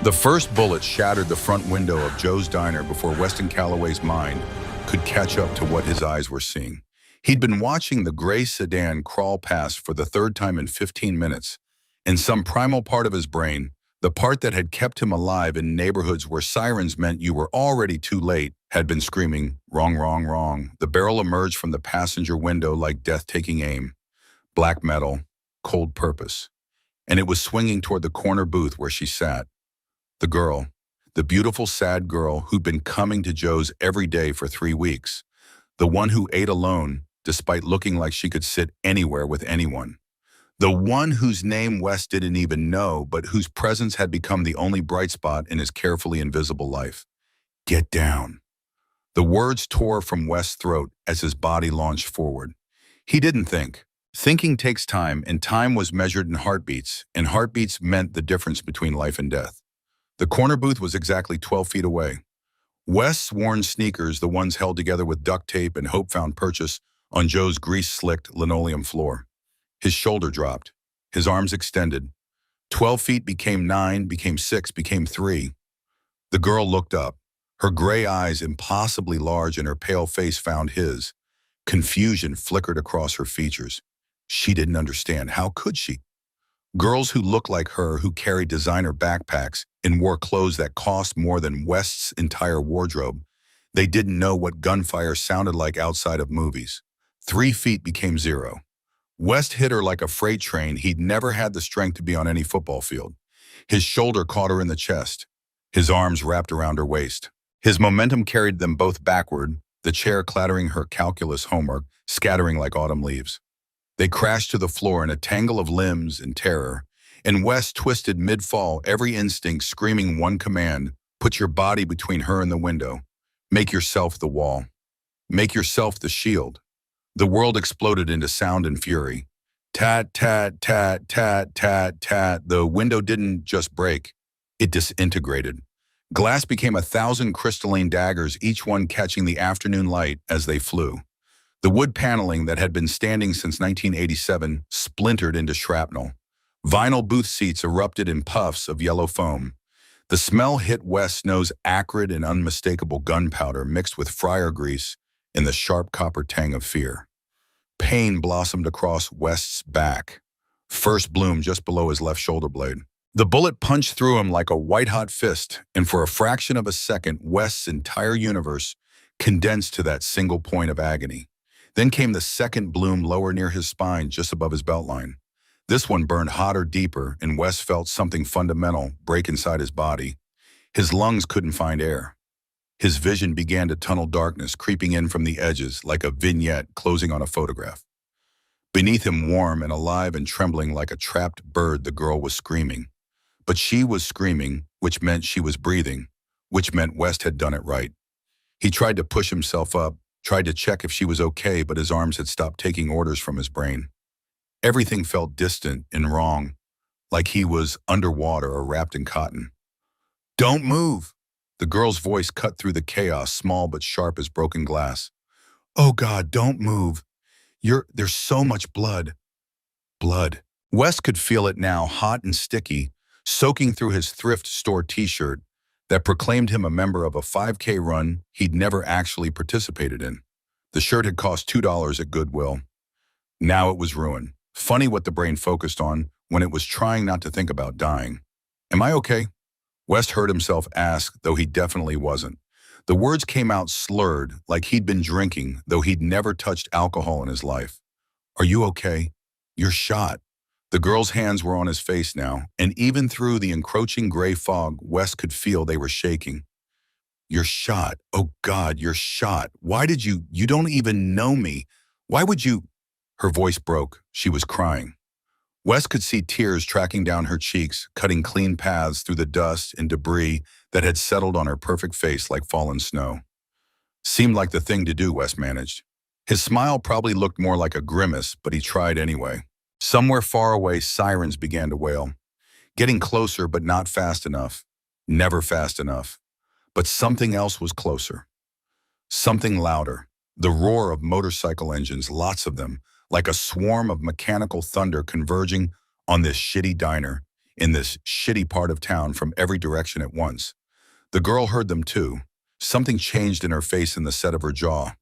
The first bullet shattered the front window of Joe's diner before Weston Calloway's mind could catch up to what his eyes were seeing. He'd been watching the gray sedan crawl past for the third time in 15 minutes. In some primal part of his brain, the part that had kept him alive in neighborhoods where sirens meant you were already too late, had been screaming, "Wrong, wrong, wrong." The barrel emerged from the passenger window like death taking aim. Black metal, cold purpose. And it was swinging toward the corner booth where she sat. The girl, the beautiful, sad girl who'd been coming to Joe's every day for 3 weeks. The one who ate alone, despite looking like she could sit anywhere with anyone. The one whose name Wes didn't even know, but whose presence had become the only bright spot in his carefully invisible life. Get down. The words tore from Wes' throat as his body launched forward. He didn't think. Thinking takes time, and time was measured in heartbeats, and heartbeats meant the difference between life and death. The corner booth was exactly 12 feet away. Wes' worn sneakers, the ones held together with duct tape and hope found purchase, on Joe's grease-slicked linoleum floor. His shoulder dropped. His arms extended. 12 feet became 9, became 6, became 3. The girl looked up. Her gray eyes, impossibly large, and her pale face found his. Confusion flickered across her features. She didn't understand. How could she? Girls who looked like her, who carried designer backpacks and wore clothes that cost more than West's entire wardrobe, they didn't know what gunfire sounded like outside of movies. 3 feet became 0. West hit her like a freight train. He'd never had the strength to be on any football field. His shoulder caught her in the chest. His arms wrapped around her waist. His momentum carried them both backward, the chair clattering her calculus homework, scattering like autumn leaves. They crashed to the floor in a tangle of limbs and terror, and West twisted mid-fall, every instinct screaming one command: put your body between her and the window. Make yourself the wall. Make yourself the shield. The world exploded into sound and fury. Tat, tat, tat, tat, tat, tat. The window didn't just break. It disintegrated. Glass became 1,000 crystalline daggers, each one catching the afternoon light as they flew. The wood paneling that had been standing since 1987 splintered into shrapnel. Vinyl booth seats erupted in puffs of yellow foam. The smell hit West's nose, acrid and unmistakable gunpowder mixed with fryer grease and the sharp copper tang of fear. Pain blossomed across West's back. First bloomed just below his left shoulder blade. The bullet punched through him like a white-hot fist, and for a fraction of a second, West's entire universe condensed to that single point of agony. Then came the second bloom lower near his spine, just above his beltline. This one burned hotter, deeper, and Wes felt something fundamental break inside his body. His lungs couldn't find air. His vision began to tunnel darkness, creeping in from the edges like a vignette closing on a photograph. Beneath him, warm and alive and trembling like a trapped bird, the girl was screaming. But she was screaming, which meant she was breathing, which meant West had done it right. He tried to push himself up, tried to check if she was okay, but his arms had stopped taking orders from his brain. Everything felt distant and wrong, like he was underwater or wrapped in cotton. "Don't move!" The girl's voice cut through the chaos, small but sharp as broken glass. "Oh God, don't move. There's so much blood." Blood. Wes could feel it now, hot and sticky, soaking through his thrift store t-shirt that proclaimed him a member of a 5K run he'd never actually participated in. The shirt had cost $2 at Goodwill. Now it was ruined. Funny what the brain focused on when it was trying not to think about dying. "Am I okay?" West heard himself ask, though he definitely wasn't. The words came out slurred, like he'd been drinking, though he'd never touched alcohol in his life. "Are you okay? You're shot." The girl's hands were on his face now, and even through the encroaching gray fog, West could feel they were shaking. "You're shot. Oh God, you're shot. Why did you don't even know me. Why would you?" Her voice broke. She was crying. Wes could see tears tracking down her cheeks, cutting clean paths through the dust and debris that had settled on her perfect face like fallen snow. Seemed like the thing to do, Wes managed. His smile probably looked more like a grimace, but he tried anyway. Somewhere far away, sirens began to wail. Getting closer, but not fast enough. Never fast enough. But something else was closer. Something louder. The roar of motorcycle engines, lots of them, like a swarm of mechanical thunder converging on this shitty diner. in this shitty part of town from every direction at once. The girl heard them too. Something changed in her face and the set of her jaw.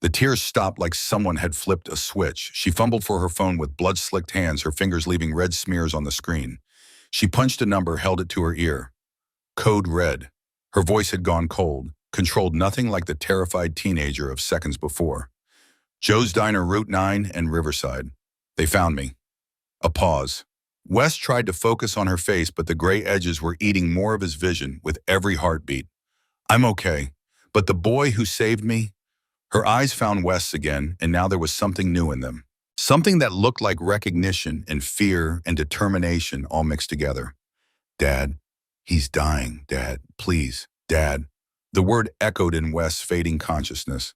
The tears stopped like someone had flipped a switch. She fumbled for her phone with blood-slicked hands, her fingers leaving red smears on the screen. She punched a number, held it to her ear. Code red. Her voice had gone cold, controlled nothing like the terrified teenager of seconds before. Joe's Diner, Route 9 and Riverside. They found me. A pause. Wes tried to focus on her face, but the gray edges were eating more of his vision with every heartbeat. I'm okay, but the boy who saved me? Her eyes found Wes again, and now there was something new in them. Something that looked like recognition and fear and determination all mixed together. Dad, he's dying, Dad, please, Dad. The word echoed in Wes' fading consciousness.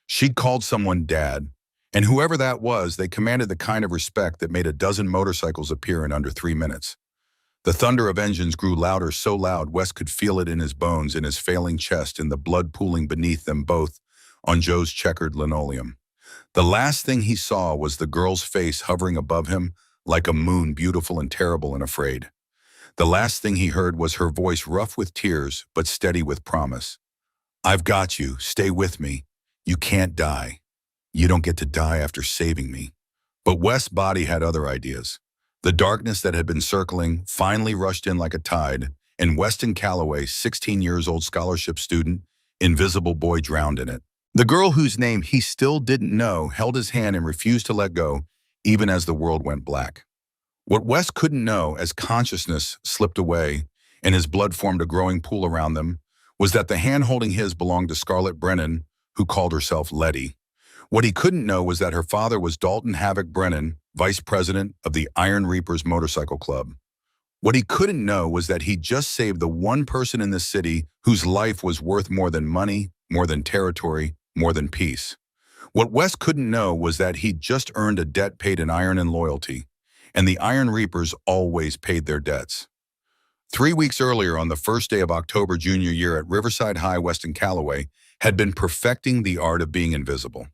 She'd called someone Dad, and whoever that was, they commanded the kind of respect that made a dozen motorcycles appear in under 3 minutes. The thunder of engines grew louder, so loud Wes could feel it in his bones, in his failing chest, in the blood pooling beneath them both on Joe's checkered linoleum. The last thing he saw was the girl's face hovering above him like a moon, beautiful and terrible and afraid. The last thing he heard was her voice, rough with tears but steady with promise. I've got you. Stay with me. You can't die. You don't get to die after saving me. But Wes' body had other ideas. The darkness that had been circling finally rushed in like a tide, and Weston Calloway, 16 years old scholarship student, invisible boy, drowned in it. The girl whose name he still didn't know held his hand and refused to let go, even as the world went black. What Wes couldn't know, as consciousness slipped away and his blood formed a growing pool around them, was that the hand holding his belonged to Scarlett Brennan, who called herself Letty. What he couldn't know was that her father was Dalton Havoc Brennan, vice president of the Iron Reapers Motorcycle Club. What he couldn't know was that he'd just saved the one person in the city whose life was worth more than money, more than territory, more than peace. What Wes couldn't know was that he'd just earned a debt paid in iron and loyalty, and the Iron Reapers always paid their debts. 3 weeks earlier, on the first day of October junior year at Riverside High, Weston Calloway had been perfecting the art of being invisible.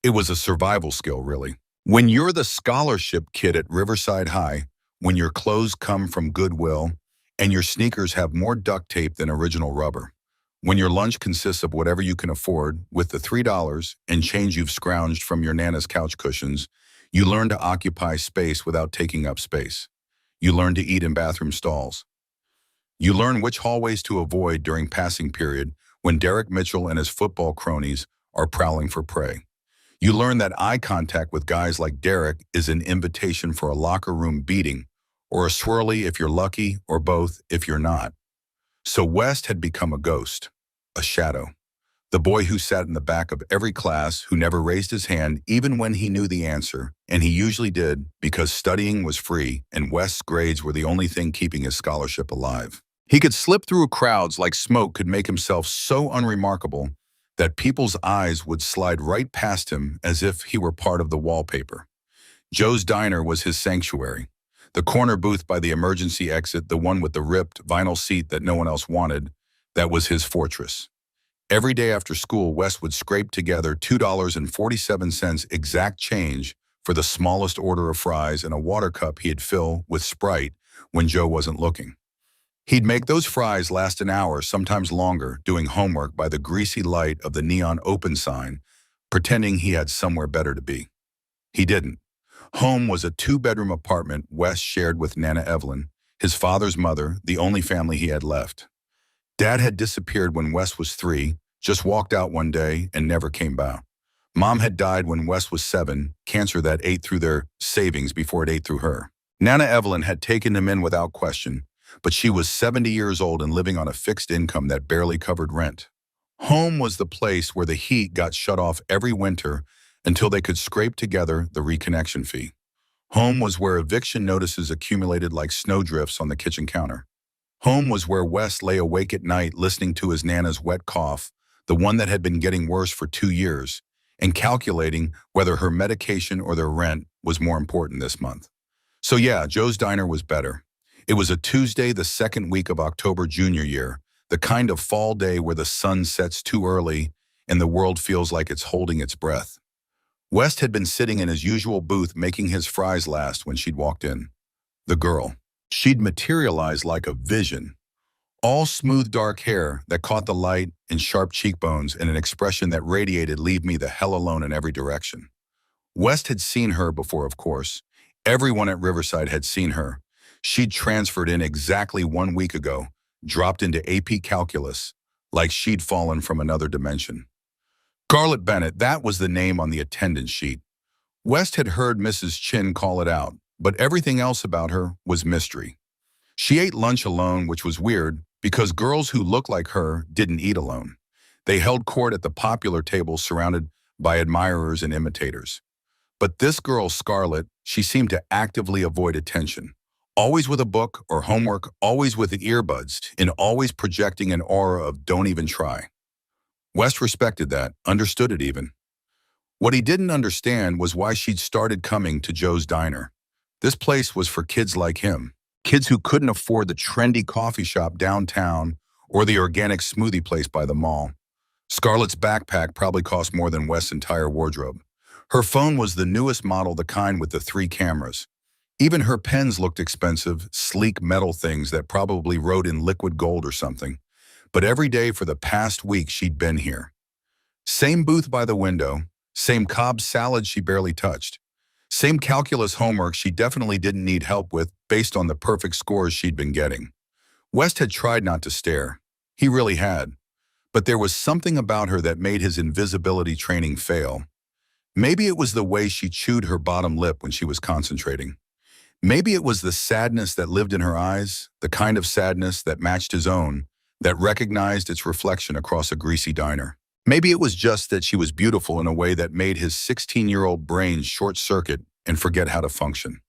It was a survival skill, really. When you're the scholarship kid at Riverside High, when your clothes come from Goodwill and your sneakers have more duct tape than original rubber, when your lunch consists of whatever you can afford with the $3 and change you've scrounged from your Nana's couch cushions, you learn to occupy space without taking up space. You learn to eat in bathroom stalls. You learn which hallways to avoid during passing period when Derek Mitchell and his football cronies are prowling for prey. You learn that eye contact with guys like Derek is an invitation for a locker room beating, or a swirly if you're lucky, or both if you're not. So West had become a ghost, a shadow. The boy who sat in the back of every class, who never raised his hand even when he knew the answer, and he usually did because studying was free and West's grades were the only thing keeping his scholarship alive. He could slip through crowds like smoke, could make himself so unremarkable that people's eyes would slide right past him as if he were part of the wallpaper. Joe's Diner was his sanctuary. The corner booth by the emergency exit, the one with the ripped vinyl seat that no one else wanted, that was his fortress. Every day after school, Wes would scrape together $2.47 exact change for the smallest order of fries and a water cup he'd fill with Sprite when Joe wasn't looking. He'd make those fries last an hour, sometimes longer, doing homework by the greasy light of the neon open sign, pretending he had somewhere better to be. He didn't. Home was a 2-bedroom apartment Wes shared with Nana Evelyn, his father's mother, the only family he had left. Dad had disappeared when Wes was 3, just walked out one day and never came back. Mom had died when Wes was 7, cancer that ate through their savings before it ate through her. Nana Evelyn had taken him in without question, but she was 70 years old and living on a fixed income that barely covered rent. Home was the place where the heat got shut off every winter until they could scrape together the reconnection fee. Home was where eviction notices accumulated like snowdrifts on the kitchen counter. Home was where Wes lay awake at night listening to his Nana's wet cough, the one that had been getting worse for 2 years, and calculating whether her medication or their rent was more important this month. So yeah, Joe's Diner was better. It was a Tuesday, the second week of October junior year, the kind of fall day where the sun sets too early and the world feels like it's holding its breath. West had been sitting in his usual booth making his fries last when she'd walked in. The girl. She'd materialized like a vision, all smooth dark hair that caught the light and sharp cheekbones and an expression that radiated leave me the hell alone in every direction. West had seen her before, of course. Everyone at Riverside had seen her. She'd transferred in exactly 1 week ago, dropped into AP Calculus, like she'd fallen from another dimension. Scarlett Bennett, that was the name on the attendance sheet. West had heard Mrs. Chin call it out, but everything else about her was mystery. She ate lunch alone, which was weird because girls who looked like her didn't eat alone. They held court at the popular table surrounded by admirers and imitators. But this girl, Scarlett, she seemed to actively avoid attention. Always with a book or homework, always with earbuds, and always projecting an aura of don't even try. West respected that, understood it even. What he didn't understand was why she'd started coming to Joe's Diner. This place was for kids like him, kids who couldn't afford the trendy coffee shop downtown or the organic smoothie place by the mall. Scarlett's backpack probably cost more than West's entire wardrobe. Her phone was the newest model, the kind with the 3 cameras. Even her pens looked expensive, sleek metal things that probably wrote in liquid gold or something. But every day for the past week she'd been here. Same booth by the window, same Cobb salad she barely touched. Same calculus homework she definitely didn't need help with based on the perfect scores she'd been getting. West had tried not to stare. He really had. But there was something about her that made his invisibility training fail. Maybe it was the way she chewed her bottom lip when she was concentrating. Maybe it was the sadness that lived in her eyes, the kind of sadness that matched his own, that recognized its reflection across a greasy diner. Maybe it was just that she was beautiful in a way that made his 16-year-old brain short-circuit and forget how to function.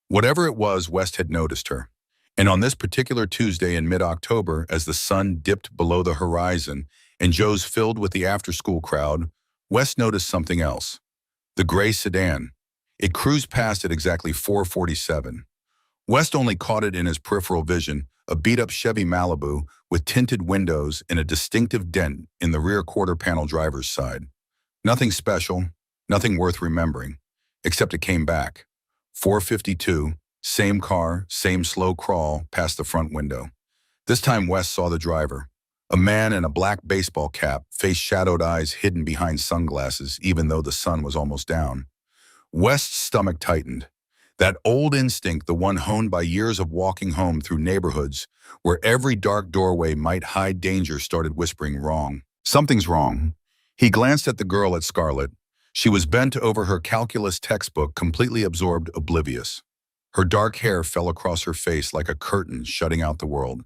Whatever it was, West had noticed her. And on this particular Tuesday in mid-October, as the sun dipped below the horizon and Joe's filled with the after-school crowd, West noticed something else. The gray sedan. It cruised past at exactly 4:47. West only caught it in his peripheral vision, a beat-up Chevy Malibu with tinted windows and a distinctive dent in the rear quarter panel driver's side. Nothing special, nothing worth remembering, except it came back. 4:52, same car, same slow crawl past the front window. This time West saw the driver. A man in a black baseball cap, face-shadowed eyes hidden behind sunglasses even though the sun was almost down. West's stomach tightened. That old instinct, the one honed by years of walking home through neighborhoods where every dark doorway might hide danger, started whispering wrong. Something's wrong. He glanced at the girl at Scarlett. She was bent over her calculus textbook, completely absorbed, oblivious. Her dark hair fell across her face like a curtain shutting out the world.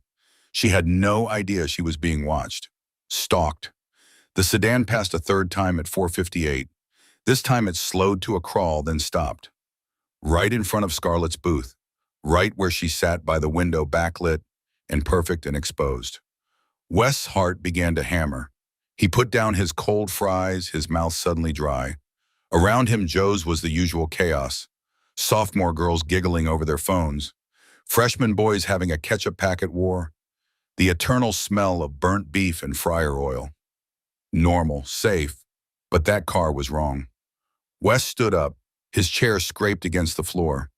She had no idea she was being watched, stalked. The sedan passed a third time at 4:58. This time it slowed to a crawl, then stopped. Right in front of Scarlett's booth, right where she sat by the window, backlit and perfect and exposed. West's heart began to hammer. He put down his cold fries, his mouth suddenly dry. Around him, Joe's was the usual chaos. Sophomore girls giggling over their phones. Freshman boys having a ketchup packet war. The eternal smell of burnt beef and fryer oil. Normal, safe, but that car was wrong. West stood up, his chair scraped against the floor.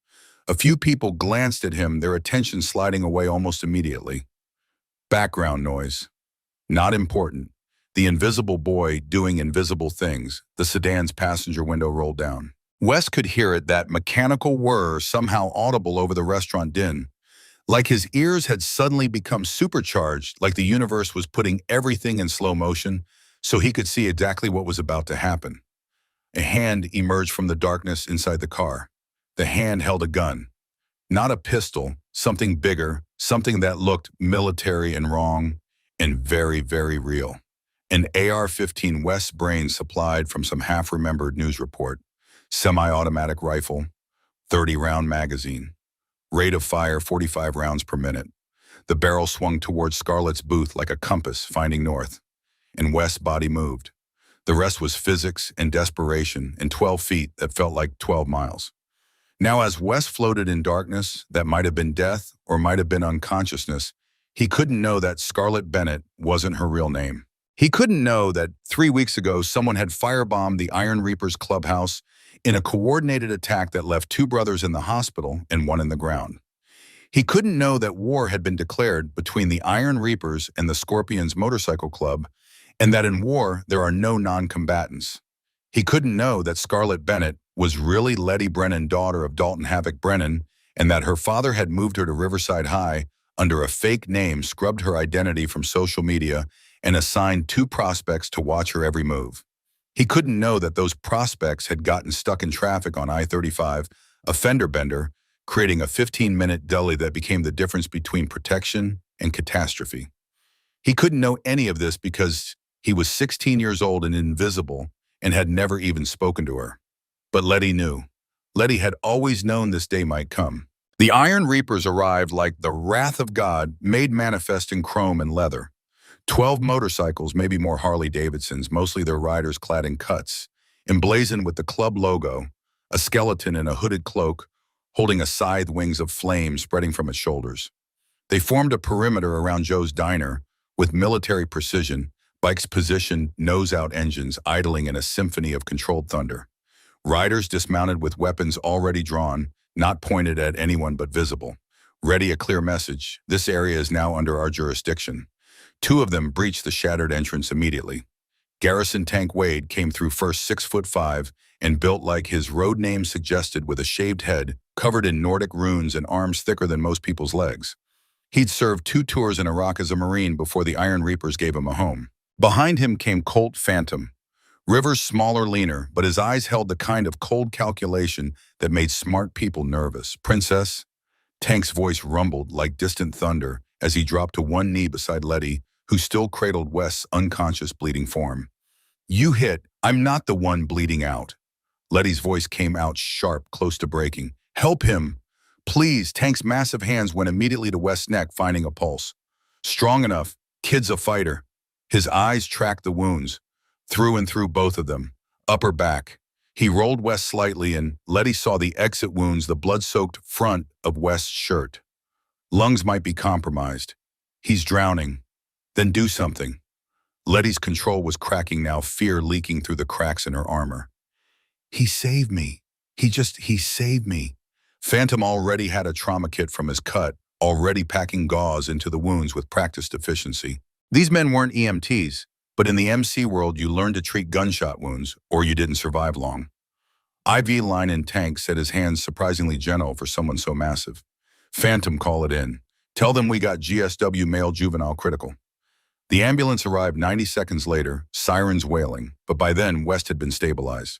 A few people glanced at him, their attention sliding away almost immediately. Background noise. Not important. The invisible boy doing invisible things. The sedan's passenger window rolled down. West could hear it, that mechanical whir somehow audible over the restaurant din. Like his ears had suddenly become supercharged, like the universe was putting everything in slow motion so he could see exactly what was about to happen. A hand emerged from the darkness inside the car. The hand held a gun. Not a pistol, something bigger, something that looked military and wrong, and very, very real. An AR-15 West brain supplied from some half-remembered news report. Semi-automatic rifle, 30-round magazine. Rate of fire 45 rounds per minute. The barrel swung towards Scarlett's booth like a compass finding north. And West's body moved. The rest was physics and desperation and 12 feet that felt like 12 miles. Now as West floated in darkness that might have been death or might have been unconsciousness, he couldn't know that Scarlett Bennett wasn't her real name. He couldn't know that 3 weeks ago someone had firebombed the Iron Reapers clubhouse in a coordinated attack that left 2 brothers in the hospital and 1 in the ground. He couldn't know that war had been declared between the Iron Reapers and the Scorpions Motorcycle Club, and that in war there are no non-combatants. He couldn't know that Scarlett Bennett was really Letty Brennan, daughter of Dalton Havoc Brennan, and that her father had moved her to Riverside High under a fake name, scrubbed her identity from social media, and assigned two prospects to watch her every move. He couldn't know that those prospects had gotten stuck in traffic on I-35, a fender bender, creating a 15-minute deli that became the difference between protection and catastrophe. He couldn't know any of this because he was 16 years old and invisible and had never even spoken to her. But Letty knew. Letty had always known this day might come. The Iron Reapers arrived like the wrath of God made manifest in chrome and leather. 12 motorcycles, maybe more Harley-Davidsons, mostly their riders clad in cuts, emblazoned with the club logo, a skeleton in a hooded cloak, holding a scythe wings of flame spreading from its shoulders. They formed a perimeter around Joe's diner with military precision, bikes positioned nose-out engines idling in a symphony of controlled thunder. Riders dismounted with weapons already drawn, not pointed at anyone but visible. Ready a clear message. This area is now under our jurisdiction. Two of them breached the shattered entrance immediately. Garrison Tank Wade came through first 6'5" and built like his road name suggested, with a shaved head, covered in Nordic runes and arms thicker than most people's legs. He'd served 2 tours in Iraq as a Marine before the Iron Reapers gave him a home. Behind him came Colt Phantom. Rivers smaller, leaner, but his eyes held the kind of cold calculation that made smart people nervous. "Princess?" Tank's voice rumbled like distant thunder as he dropped to one knee beside Letty, who still cradled Wes's unconscious, bleeding form. "You hit. I'm not the one bleeding out." Letty's voice came out sharp, close to breaking. "Help him. Please." Tank's massive hands went immediately to Wes's neck, finding a pulse. "Strong enough. Kid's a fighter." His eyes tracked the wounds, through and through both of them, upper back. He rolled Wes slightly, and Letty saw the exit wounds, the blood-soaked front of Wes's shirt. Lungs might be compromised. "He's drowning." "Then do something." Letty's control was cracking now, fear leaking through the cracks in her armor. "He saved me. He saved me." Phantom already had a trauma kit from his cut, already packing gauze into the wounds with practiced efficiency. These men weren't EMTs, but in the MC world you learned to treat gunshot wounds, or you didn't survive long. IV line in Tank said, his hands surprisingly gentle for someone so massive. "Phantom, call it in. Tell them we got GSW male juvenile critical." The ambulance arrived 90 seconds later, sirens wailing, but by then West had been stabilized.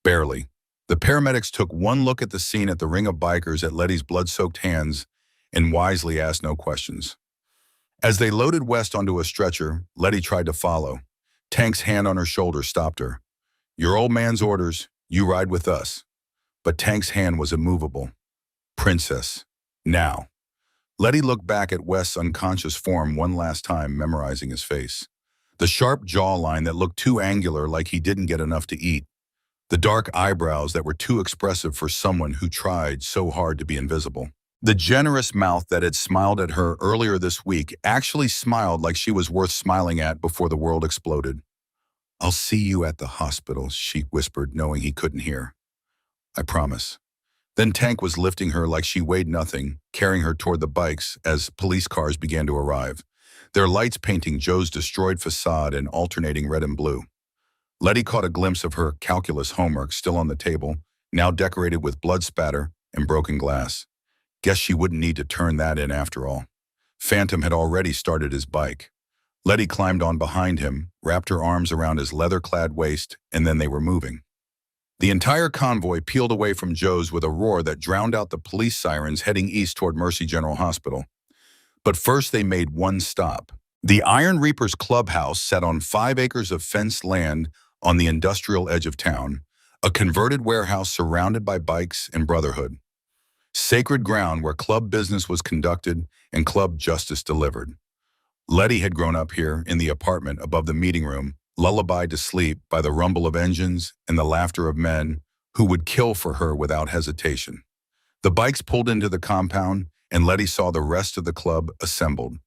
Barely. The paramedics took one look at the scene, at the ring of bikers, at Letty's blood-soaked hands, and wisely asked no questions. As they loaded West onto a stretcher, Letty tried to follow. Tank's hand on her shoulder stopped her. "Your old man's orders. You ride with us." But Tank's hand was immovable. "Princess. Now." Letty looked back at West's unconscious form one last time, memorizing his face. The sharp jawline that looked too angular, like he didn't get enough to eat. The dark eyebrows that were too expressive for someone who tried so hard to be invisible. The generous mouth that had smiled at her earlier this week actually smiled like she was worth smiling at before the world exploded. "I'll see you at the hospital," she whispered, knowing he couldn't hear. "I promise." Then Tank was lifting her like she weighed nothing, carrying her toward the bikes as police cars began to arrive, their lights painting Joe's destroyed facade in alternating red and blue. Letty caught a glimpse of her calculus homework still on the table, now decorated with blood spatter and broken glass. Guess she wouldn't need to turn that in after all. Phantom had already started his bike. Letty climbed on behind him, wrapped her arms around his leather-clad waist, and then they were moving. The entire convoy peeled away from Joe's with a roar that drowned out the police sirens heading east toward Mercy General Hospital. But first they made one stop. The Iron Reapers clubhouse sat on 5 acres of fenced land on the industrial edge of town, a converted warehouse surrounded by bikes and brotherhood. Sacred ground where club business was conducted and club justice delivered. Letty had grown up here in the apartment above the meeting room, lullabied to sleep by the rumble of engines and the laughter of men who would kill for her without hesitation. The bikes pulled into the compound, and Letty saw the rest of the club assembled.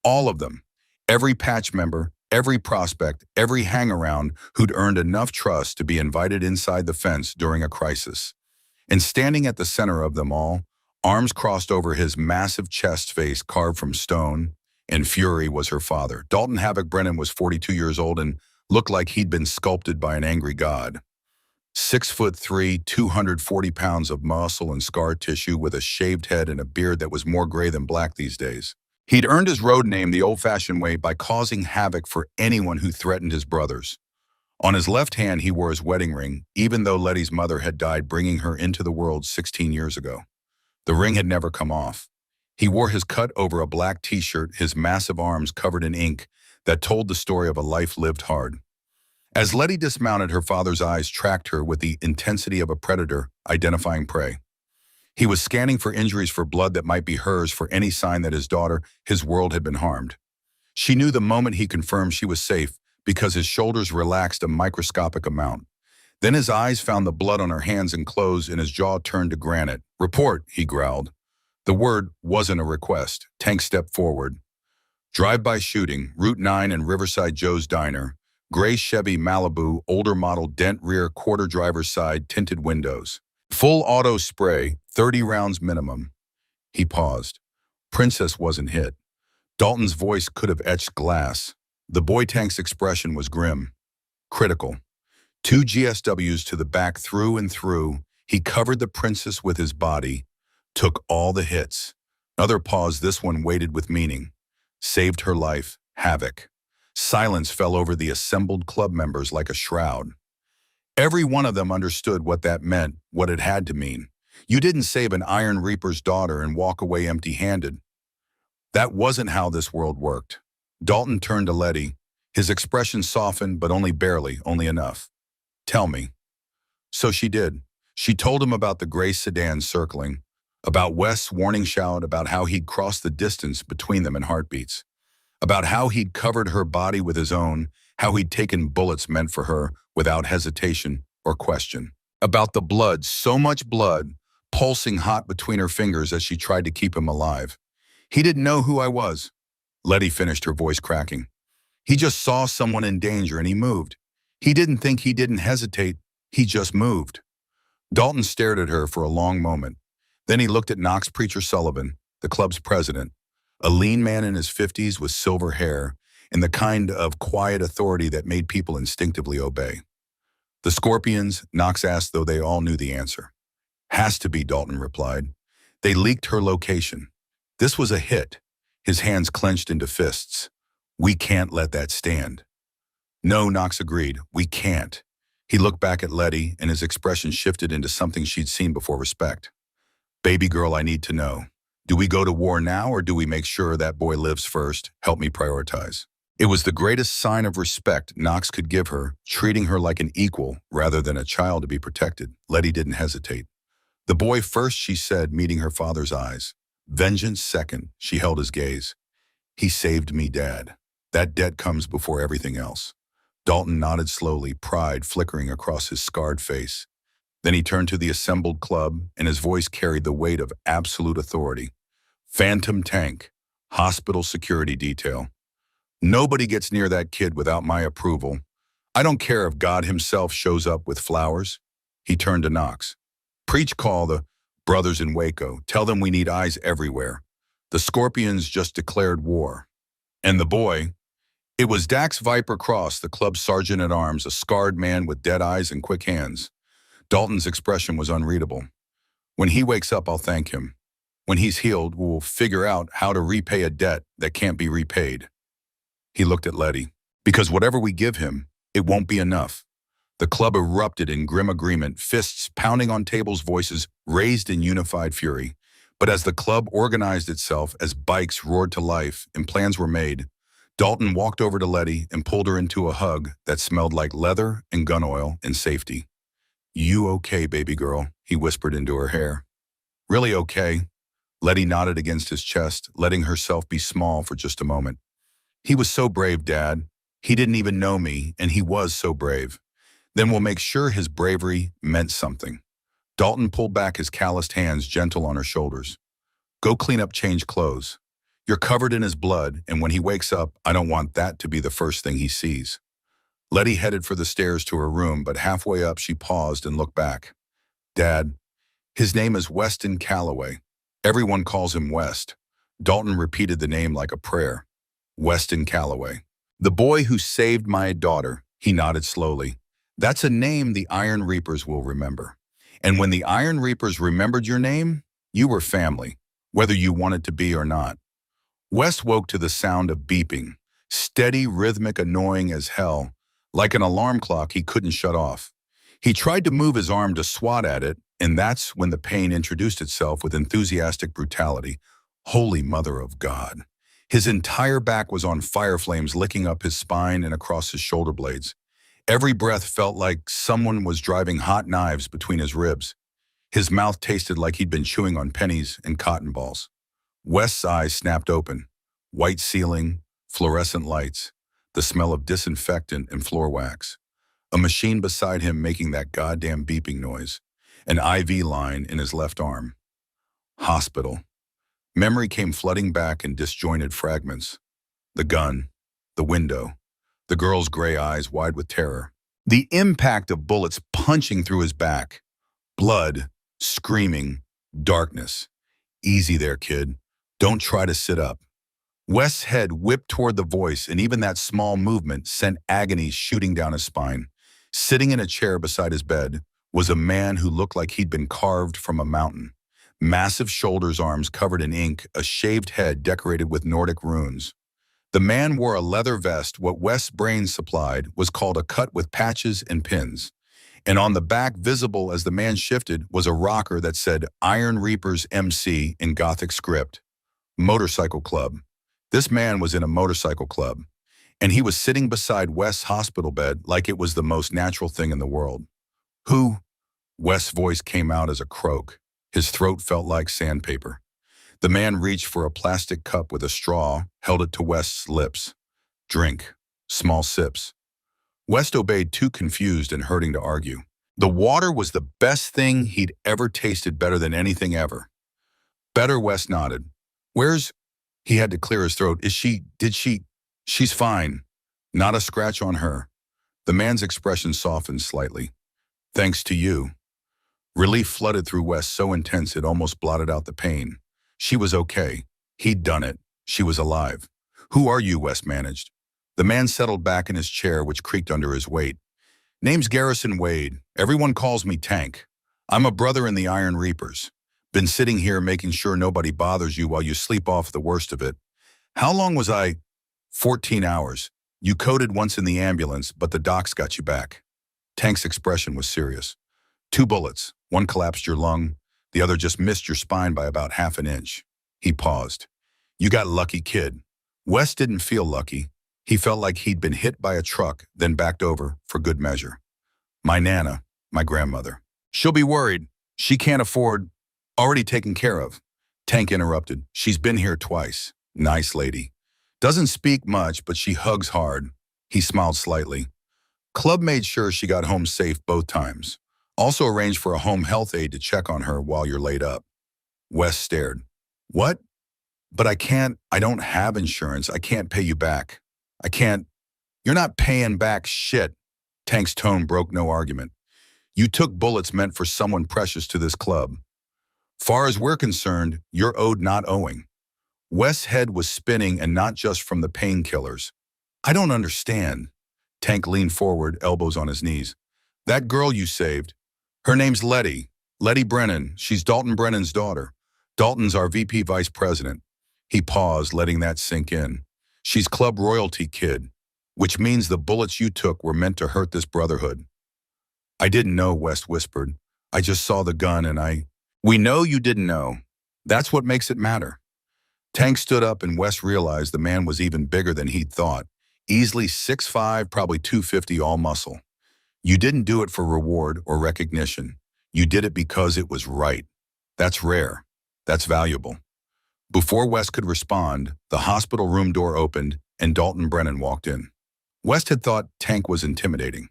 All of them. Every patch member, every prospect, every hang-around who'd earned enough trust to be invited inside the fence during a crisis. And standing at the center of them all, Arms crossed over his massive chest, face carved from stone, and Fury was her father. Dalton Havoc Brennan was 42 years old and looked like he'd been sculpted by an angry god. 6'3", 240 pounds of muscle and scar tissue with a shaved head and a beard that was more gray than black these days. He'd earned his road name the old-fashioned way by causing havoc for anyone who threatened his brothers. On his left hand, he wore his wedding ring, even though Letty's mother had died bringing her into the world 16 years ago. The ring had never come off. He wore his cut over a black t-shirt, his massive arms covered in ink that told the story of a life lived hard. As Letty dismounted, her father's eyes tracked her with the intensity of a predator identifying prey. He was scanning for injuries, for blood that might be hers, for any sign that his daughter, his world, had been harmed. She knew the moment he confirmed she was safe because his shoulders relaxed a microscopic amount. Then his eyes found the blood on her hands and closed, and his jaw turned to granite. "Report," he growled. The word wasn't a request. Tank stepped forward. Drive-by shooting, Route 9 and Riverside Joe's Diner. Gray Chevy Malibu, older model, dent rear, quarter driver's side, tinted windows. Full auto spray, 30 rounds minimum. He paused. Princess wasn't hit. Dalton's voice could have etched glass. The boy tank's expression was grim, critical. 2 GSWs to the back, through and through. He covered the princess with his body, took all the hits. Another pause, this one weighted with meaning. Saved her life, havoc. Silence fell over the assembled club members like a shroud. Every one of them understood what that meant, what it had to mean. You didn't save an Iron Reaper's daughter and walk away empty-handed. That wasn't how this world worked. Dalton turned to Letty. His expression softened, but only barely, only enough. "Tell me." So she did. She told him about the gray sedan circling, about Wes's warning shout, about how he'd crossed the distance between them in heartbeats, about how he'd covered her body with his own, how he'd taken bullets meant for her without hesitation or question, about the blood, so much blood, pulsing hot between her fingers as she tried to keep him alive. "He didn't know who I was," Letty finished, her voice cracking. "He just saw someone in danger and he moved. He didn't think, he didn't hesitate, he just moved." Dalton stared at her for a long moment. Then he looked at Knox Preacher Sullivan, the club's president, a lean man in his 50s with silver hair and the kind of quiet authority that made people instinctively obey. "The Scorpions?" Knox asked, though they all knew the answer. "Has to be," Dalton replied. "They leaked her location. This was a hit." His hands clenched into fists. "We can't let that stand." "No," Knox agreed. "We can't." He looked back at Letty, and his expression shifted into something she'd seen before: respect. "Baby girl, I need to know. Do we go to war now, or do we make sure that boy lives first? Help me prioritize." It was the greatest sign of respect Knox could give her, treating her like an equal rather than a child to be protected. Letty didn't hesitate. "The boy first," she said, meeting her father's eyes. "Vengeance second." She held his gaze. "He saved me, Dad. That debt comes before everything else." Dalton nodded slowly, pride flickering across his scarred face. Then he turned to the assembled club, and his voice carried the weight of absolute authority. "Phantom tank, hospital security detail. Nobody gets near that kid without my approval. I don't care if God himself shows up with flowers." He turned to Knox. "Preach, call the brothers in Waco. Tell them we need eyes everywhere. The Scorpions just declared war." And the boy? It was Dax Viper Cross, the club's sergeant-at-arms, a scarred man with dead eyes and quick hands. Dalton's expression was unreadable. "When he wakes up, I'll thank him. When he's healed, we'll figure out how to repay a debt that can't be repaid." He looked at Letty. "Because whatever we give him, it won't be enough." The club erupted in grim agreement, fists pounding on tables, voices raised in unified fury. But as the club organized itself, as bikes roared to life and plans were made, Dalton walked over to Letty and pulled her into a hug that smelled like leather and gun oil and safety. "You okay, baby girl?" he whispered into her hair. "Really okay?" Letty nodded against his chest, letting herself be small for just a moment. "He was so brave, Dad. He didn't even know me, and he was so brave. Then we'll make sure his bravery meant something." Dalton pulled back his calloused hands, gentle on her shoulders. "Go clean up, change clothes. You're covered in his blood, and when he wakes up, I don't want that to be the first thing he sees." Letty headed for the stairs to her room, but halfway up she paused and looked back. "Dad, his name is Weston Calloway." Everyone calls him West. Dalton repeated the name like a prayer. Weston Calloway. The boy who saved my daughter, he nodded slowly. That's a name the Iron Reapers will remember. And when the Iron Reapers remembered your name, you were family, whether you wanted to be or not. West woke to the sound of beeping, steady, rhythmic, annoying as hell, like an alarm clock he couldn't shut off. He tried to move his arm to swat at it, and that's when the pain introduced itself with enthusiastic brutality. Holy Mother of God. His entire back was on fire flames licking up his spine and across his shoulder blades. Every breath felt like someone was driving hot knives between his ribs. His mouth tasted like he'd been chewing on pennies and cotton balls. West's eyes snapped open. White ceiling, fluorescent lights, the smell of disinfectant and floor wax. A machine beside him making that goddamn beeping noise. An IV line in his left arm. Hospital. Memory came flooding back in disjointed fragments. The gun, the window, the girl's gray eyes wide with terror. The impact of bullets punching through his back. Blood, screaming, darkness. Easy there, kid. Don't try to sit up. West's head whipped toward the voice, and even that small movement sent agony shooting down his spine. Sitting in a chair beside his bed was a man who looked like he'd been carved from a mountain. Massive shoulders, arms covered in ink, a shaved head decorated with Nordic runes. The man wore a leather vest. What West's brain supplied was called a cut with patches and pins. And on the back, visible as the man shifted, was a rocker that said Iron Reapers MC in Gothic script. Motorcycle Club. This man was in a motorcycle club, and he was sitting beside West's hospital bed like it was the most natural thing in the world. Who? West's voice came out as a croak. His throat felt like sandpaper. The man reached for a plastic cup with a straw, held it to West's lips. Drink. Small sips. West obeyed, too confused and hurting to argue. The water was the best thing he'd ever tasted, better than anything ever. Better, West nodded. Where's... He had to clear his throat. She's fine. Not a scratch on her. The man's expression softened slightly. Thanks to you. Relief flooded through West so intense it almost blotted out the pain. She was okay. He'd done it. She was alive. Who are you? West managed. The man settled back in his chair, which creaked under his weight. Name's Garrison Wade. Everyone calls me Tank. I'm a brother in the Iron Reapers. Been sitting here making sure nobody bothers you while you sleep off the worst of it. How long was I? 14 hours. You coded once in the ambulance, but the docs got you back. Tank's expression was serious. 2 bullets. One collapsed your lung. The other just missed your spine by about half an inch. He paused. You got lucky, kid. West didn't feel lucky. He felt like he'd been hit by a truck, then backed over for good measure. My Nana, my grandmother. She'll be worried. She can't afford... Already taken care of. Tank interrupted. She's been here twice. Nice lady. Doesn't speak much, but she hugs hard. He smiled slightly. Club made sure she got home safe both times. Also arranged for a home health aide to check on her while you're laid up. West stared. What? But I don't have insurance. I can't pay you back. I can't. You're not paying back shit. Tank's tone broke no argument. You took bullets meant for someone precious to this club. Far as we're concerned, you're owed not owing. West's head was spinning, and not just from the painkillers. I don't understand. Tank leaned forward, elbows on his knees. That girl you saved, her name's Letty. Letty Brennan. She's Dalton Brennan's daughter. Dalton's our VP vice president. He paused, letting that sink in. She's club royalty, kid, which means the bullets you took were meant to hurt this brotherhood. I didn't know, West whispered. I just saw the gun and We know you didn't know. That's what makes it matter. Tank stood up, and West realized the man was even bigger than he'd thought. Easily 6'5", probably 250, all muscle. You didn't do it for reward or recognition. You did it because it was right. That's rare. That's valuable. Before West could respond, the hospital room door opened and Dalton Brennan walked in. West had thought Tank was intimidating,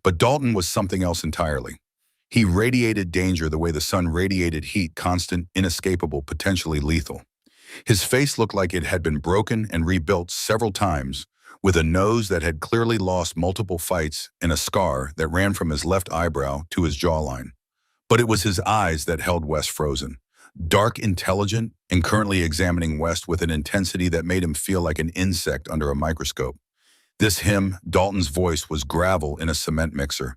but Dalton was something else entirely. He radiated danger the way the sun radiated heat, constant, inescapable, potentially lethal. His face looked like it had been broken and rebuilt several times, with a nose that had clearly lost multiple fights and a scar that ran from his left eyebrow to his jawline. But it was his eyes that held West frozen. dark, intelligent, and currently examining West with an intensity that made him feel like an insect under a microscope. This him, Dalton's voice, was gravel in a cement mixer.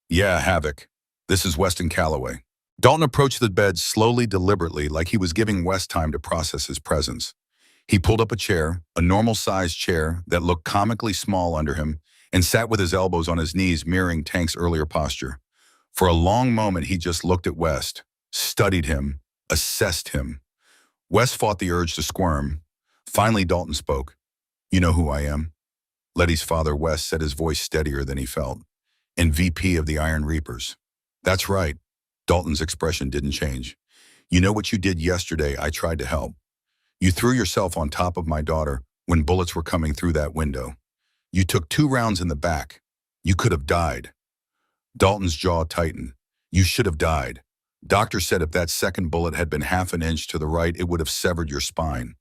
Yeah, Havoc. This is Weston Calloway. Dalton approached the bed slowly, deliberately, like he was giving West time to process his presence. He pulled up a chair, a normal-sized chair that looked comically small under him, and sat with his elbows on his knees, mirroring Tank's earlier posture. For a long moment, he just looked at West, studied him, assessed him. West fought the urge to squirm. Finally, Dalton spoke. You know who I am? Letty's father, West, said, his voice steadier than he felt. And VP of the Iron Reapers. That's right. Dalton's expression didn't change. You know what you did yesterday? I tried to help. You threw yourself on top of my daughter when bullets were coming through that window. You took 2 rounds in the back. You could have died. Dalton's jaw tightened. You should have died. Doctor said if that second bullet had been half an inch to the right, it would have severed your spine.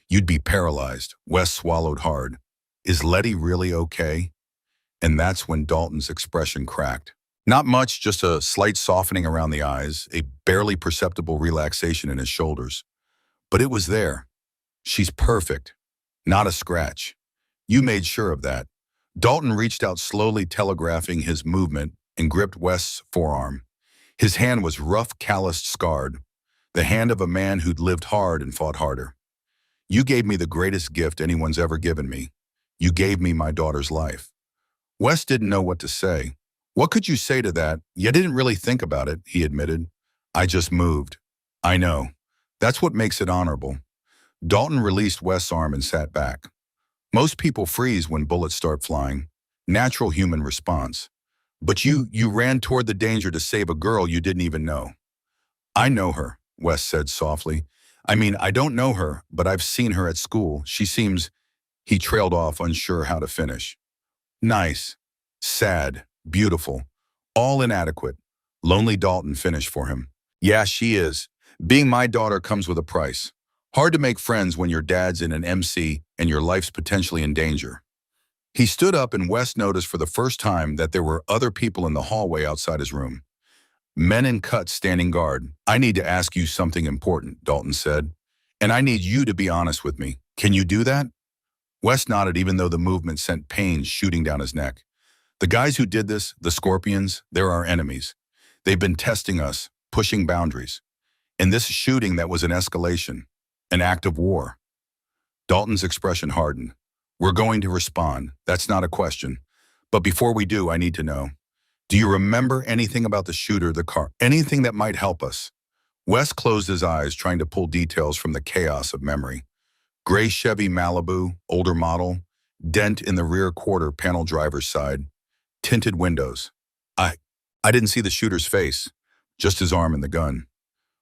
You'd be paralyzed. Wes swallowed hard. Is Letty really okay? And that's when Dalton's expression cracked. Not much, just a slight softening around the eyes, a barely perceptible relaxation in his shoulders. But it was there. She's perfect. Not a scratch. You made sure of that. Dalton reached out slowly, telegraphing his movement, and gripped West's forearm. His hand was rough, calloused, scarred. The hand of a man who'd lived hard and fought harder. You gave me the greatest gift anyone's ever given me. You gave me my daughter's life. West didn't know what to say. What could you say to that? You didn't really think about it, he admitted. I just moved. I know. That's what makes it honorable. Dalton released West's arm and sat back. Most people freeze when bullets start flying. Natural human response. But you ran toward the danger to save a girl you didn't even know. I know her, West said softly. I mean, I don't know her, but I've seen her at school. She seems... He trailed off, unsure how to finish. Nice. Sad. Beautiful. All inadequate. Lonely Dalton finished for him. Yeah, she is. Being my daughter comes with a price. Hard to make friends when your dad's in an MC and your life's potentially in danger. He stood up and West noticed for the first time that there were other people in the hallway outside his room. Men in cuts standing guard. I need to ask you something important, Dalton said. And I need you to be honest with me. Can you do that? West nodded even though the movement sent pain shooting down his neck. The guys who did this, the Scorpions, they're our enemies. They've been testing us, pushing boundaries. And this shooting that was an escalation, an act of war. Dalton's expression hardened. We're going to respond. That's not a question. But before we do, I need to know. Do you remember anything about the shooter, the car, anything that might help us? West closed his eyes, trying to pull details from the chaos of memory. Gray Chevy Malibu, older model, dent in the rear quarter panel driver's side, tinted windows. I didn't see the shooter's face, just his arm and the gun.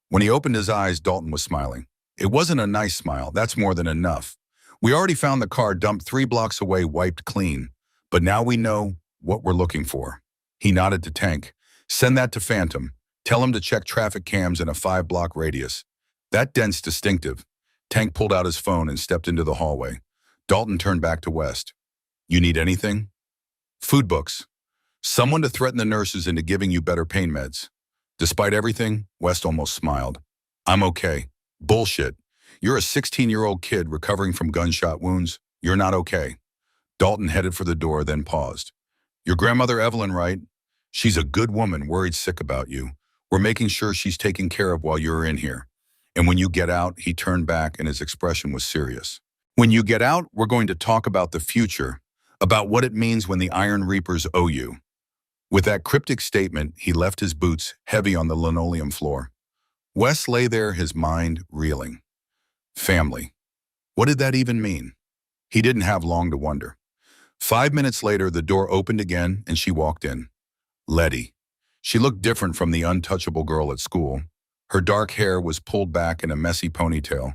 When he opened his eyes, Dalton was smiling. It wasn't a nice smile, that's more than enough. We already found the car dumped 3 blocks away, wiped clean. But now we know what we're looking for. He nodded to Tank. Send that to Phantom. Tell him to check traffic cams in a 5-block radius. That dent's distinctive. Tank pulled out his phone and stepped into the hallway. Dalton turned back to West. You need anything? Food books. Someone to threaten the nurses into giving you better pain meds. Despite everything, West almost smiled. I'm okay. Bullshit. You're a 16-year-old kid recovering from gunshot wounds. You're not okay. Dalton headed for the door, then paused. Your grandmother Evelyn, right? She's a good woman, worried sick about you. We're making sure she's taken care of while you're in here. And when you get out, he turned back and his expression was serious. When you get out, we're going to talk about the future, about what it means when the Iron Reapers owe you. With that cryptic statement, he left his boots heavy on the linoleum floor. Wes lay there, his mind reeling. Family. What did that even mean? He didn't have long to wonder. 5 minutes later, the door opened again and she walked in. Letty. She looked different from the untouchable girl at school. Her dark hair was pulled back in a messy ponytail.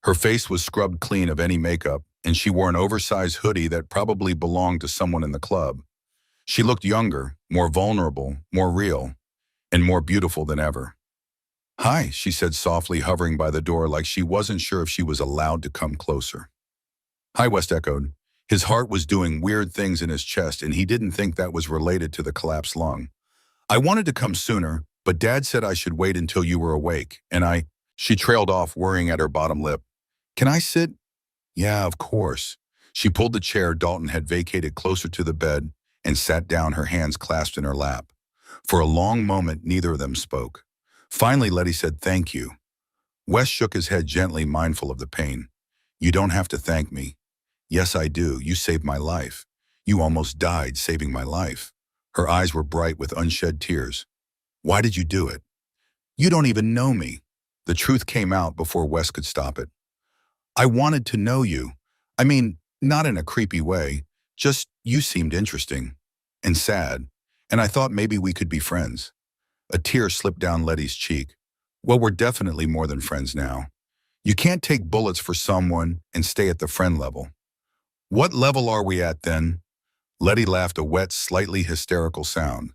Her face was scrubbed clean of any makeup, and she wore an oversized hoodie that probably belonged to someone in the club. She looked younger, more vulnerable, more real, and more beautiful than ever. Hi, she said softly, hovering by the door like she wasn't sure if she was allowed to come closer. Hi, West echoed. His heart was doing weird things in his chest, and he didn't think that was related to the collapsed lung. I wanted to come sooner, but Dad said I should wait until you were awake, and She trailed off, worrying at her bottom lip. Can I sit? Yeah, of course. She pulled the chair Dalton had vacated closer to the bed and sat down, her hands clasped in her lap. For a long moment, neither of them spoke. Finally, Letty said, thank you. Wes shook his head gently, mindful of the pain. You don't have to thank me. Yes, I do. You saved my life. You almost died saving my life. Her eyes were bright with unshed tears. Why did you do it? You don't even know me. The truth came out before Wes could stop it. I wanted to know you. I mean, not in a creepy way. Just you seemed interesting and sad, and I thought maybe we could be friends. A tear slipped down Letty's cheek. Well, we're definitely more than friends now. You can't take bullets for someone and stay at the friend level. What level are we at then? Letty laughed, a wet, slightly hysterical sound.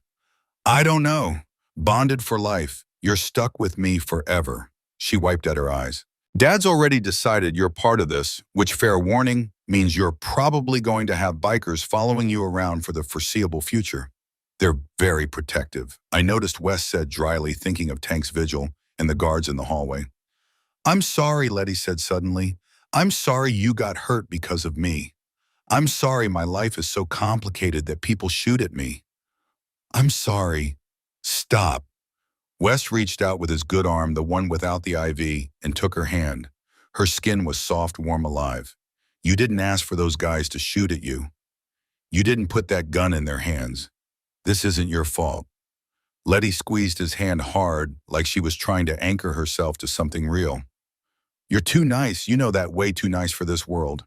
I don't know. Bonded for life. You're stuck with me forever. She wiped at her eyes. Dad's already decided you're part of this, which, fair warning, means you're probably going to have bikers following you around for the foreseeable future. They're very protective, I noticed, Wes said dryly, thinking of Tank's vigil and the guards in the hallway. I'm sorry, Letty said suddenly. I'm sorry you got hurt because of me. I'm sorry my life is so complicated that people shoot at me. I'm sorry. Stop. Wes reached out with his good arm, the one without the IV, and took her hand. Her skin was soft, warm, alive. You didn't ask for those guys to shoot at you. You didn't put that gun in their hands. This isn't your fault. Letty squeezed his hand hard, like she was trying to anchor herself to something real. You're too nice. You know that, way too nice for this world.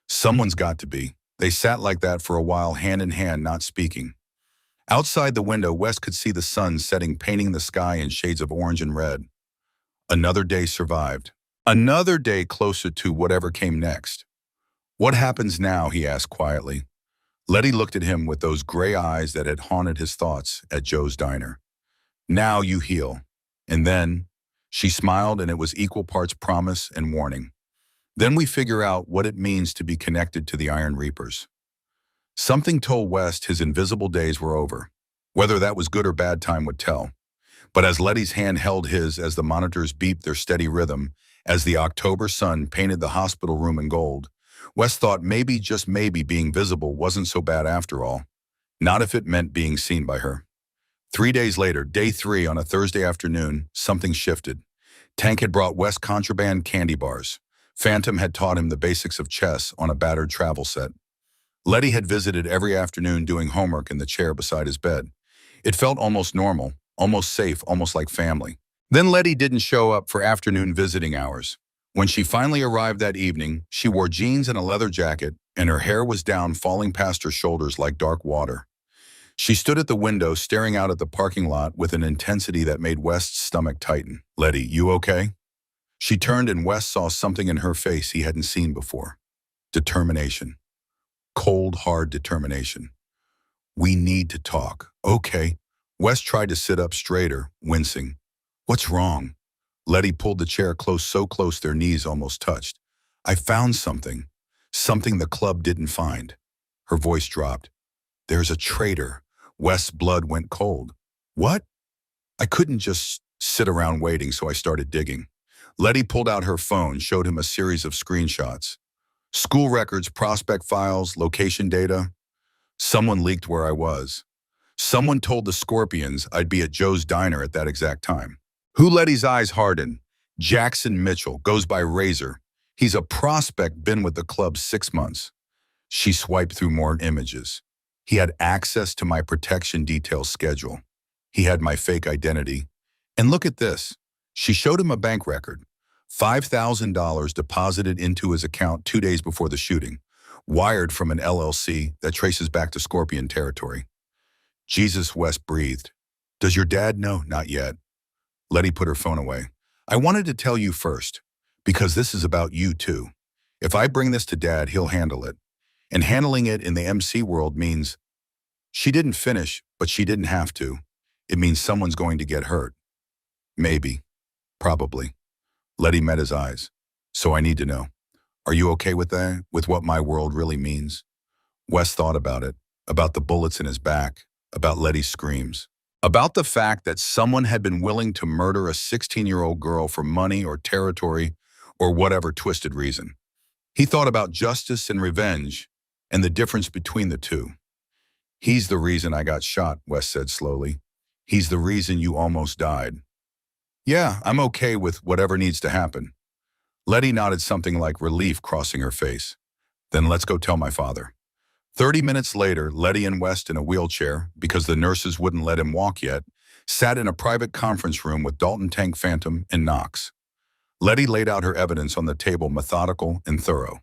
Someone's got to be. They sat like that for a while, hand in hand, not speaking. Outside the window, Wes could see the sun setting, painting the sky in shades of orange and red. Another day survived. Another day closer to whatever came next. What happens now? He asked quietly. Letty looked at him with those gray eyes that had haunted his thoughts at Joe's diner. Now you heal. And then, she smiled, and it was equal parts promise and warning. Then we figure out what it means to be connected to the Iron Reapers. Something told West his invisible days were over. Whether that was good or bad, time would tell. But as Letty's hand held his, as the monitors beeped their steady rhythm, as the October sun painted the hospital room in gold, West thought maybe, just maybe, being visible wasn't so bad after all. Not if it meant being seen by her. 3 days later, day 3, on a Thursday afternoon, something shifted. Tank had brought West contraband candy bars. Phantom had taught him the basics of chess on a battered travel set. Letty had visited every afternoon, doing homework in the chair beside his bed. It felt almost normal, almost safe, almost like family. Then Letty didn't show up for afternoon visiting hours. When she finally arrived that evening, she wore jeans and a leather jacket, and her hair was down, falling past her shoulders like dark water. She stood at the window, staring out at the parking lot with an intensity that made West's stomach tighten. Letty, you okay? She turned, and West saw something in her face he hadn't seen before. Determination. Cold, hard determination. We need to talk. Okay. West tried to sit up straighter, wincing. What's wrong? Letty pulled the chair close, so close their knees almost touched. I found something. Something the club didn't find. Her voice dropped. There's a traitor. West's blood went cold. What? I couldn't just sit around waiting, so I started digging. Letty pulled out her phone, showed him a series of screenshots. School records, prospect files, location data. Someone leaked where I was. Someone told the Scorpions I'd be at Joe's diner at that exact time. Who? Letty's eyes hardened. Jackson Mitchell, goes by Razor. He's a prospect, been with the club 6 months. She swiped through more images. He had access to my protection detail schedule. He had my fake identity. And look at this. She showed him a bank record. $5,000 deposited into his account 2 days before the shooting, wired from an LLC that traces back to Scorpion territory. Jesus, West breathed. Does your dad know? Not yet. Letty put her phone away. I wanted to tell you first, because this is about you too. If I bring this to Dad, he'll handle it. And handling it in the MC world means, she didn't finish, but she didn't have to. It means someone's going to get hurt. Maybe. Probably. Letty met his eyes. So I need to know. Are you okay with that? With what my world really means? Wes thought about it. About the bullets in his back. About Letty's screams. About the fact that someone had been willing to murder a 16-year-old girl for money or territory or whatever twisted reason. He thought about justice and revenge and the difference between the two. He's the reason I got shot, Wes said slowly. He's the reason you almost died. Yeah, I'm okay with whatever needs to happen. Letty nodded, something like relief crossing her face. Then let's go tell my father. 30 minutes later, Letty and West, in a wheelchair, because the nurses wouldn't let him walk yet, sat in a private conference room with Dalton, Tank Phantom, and Knox. Letty laid out her evidence on the table, methodical and thorough.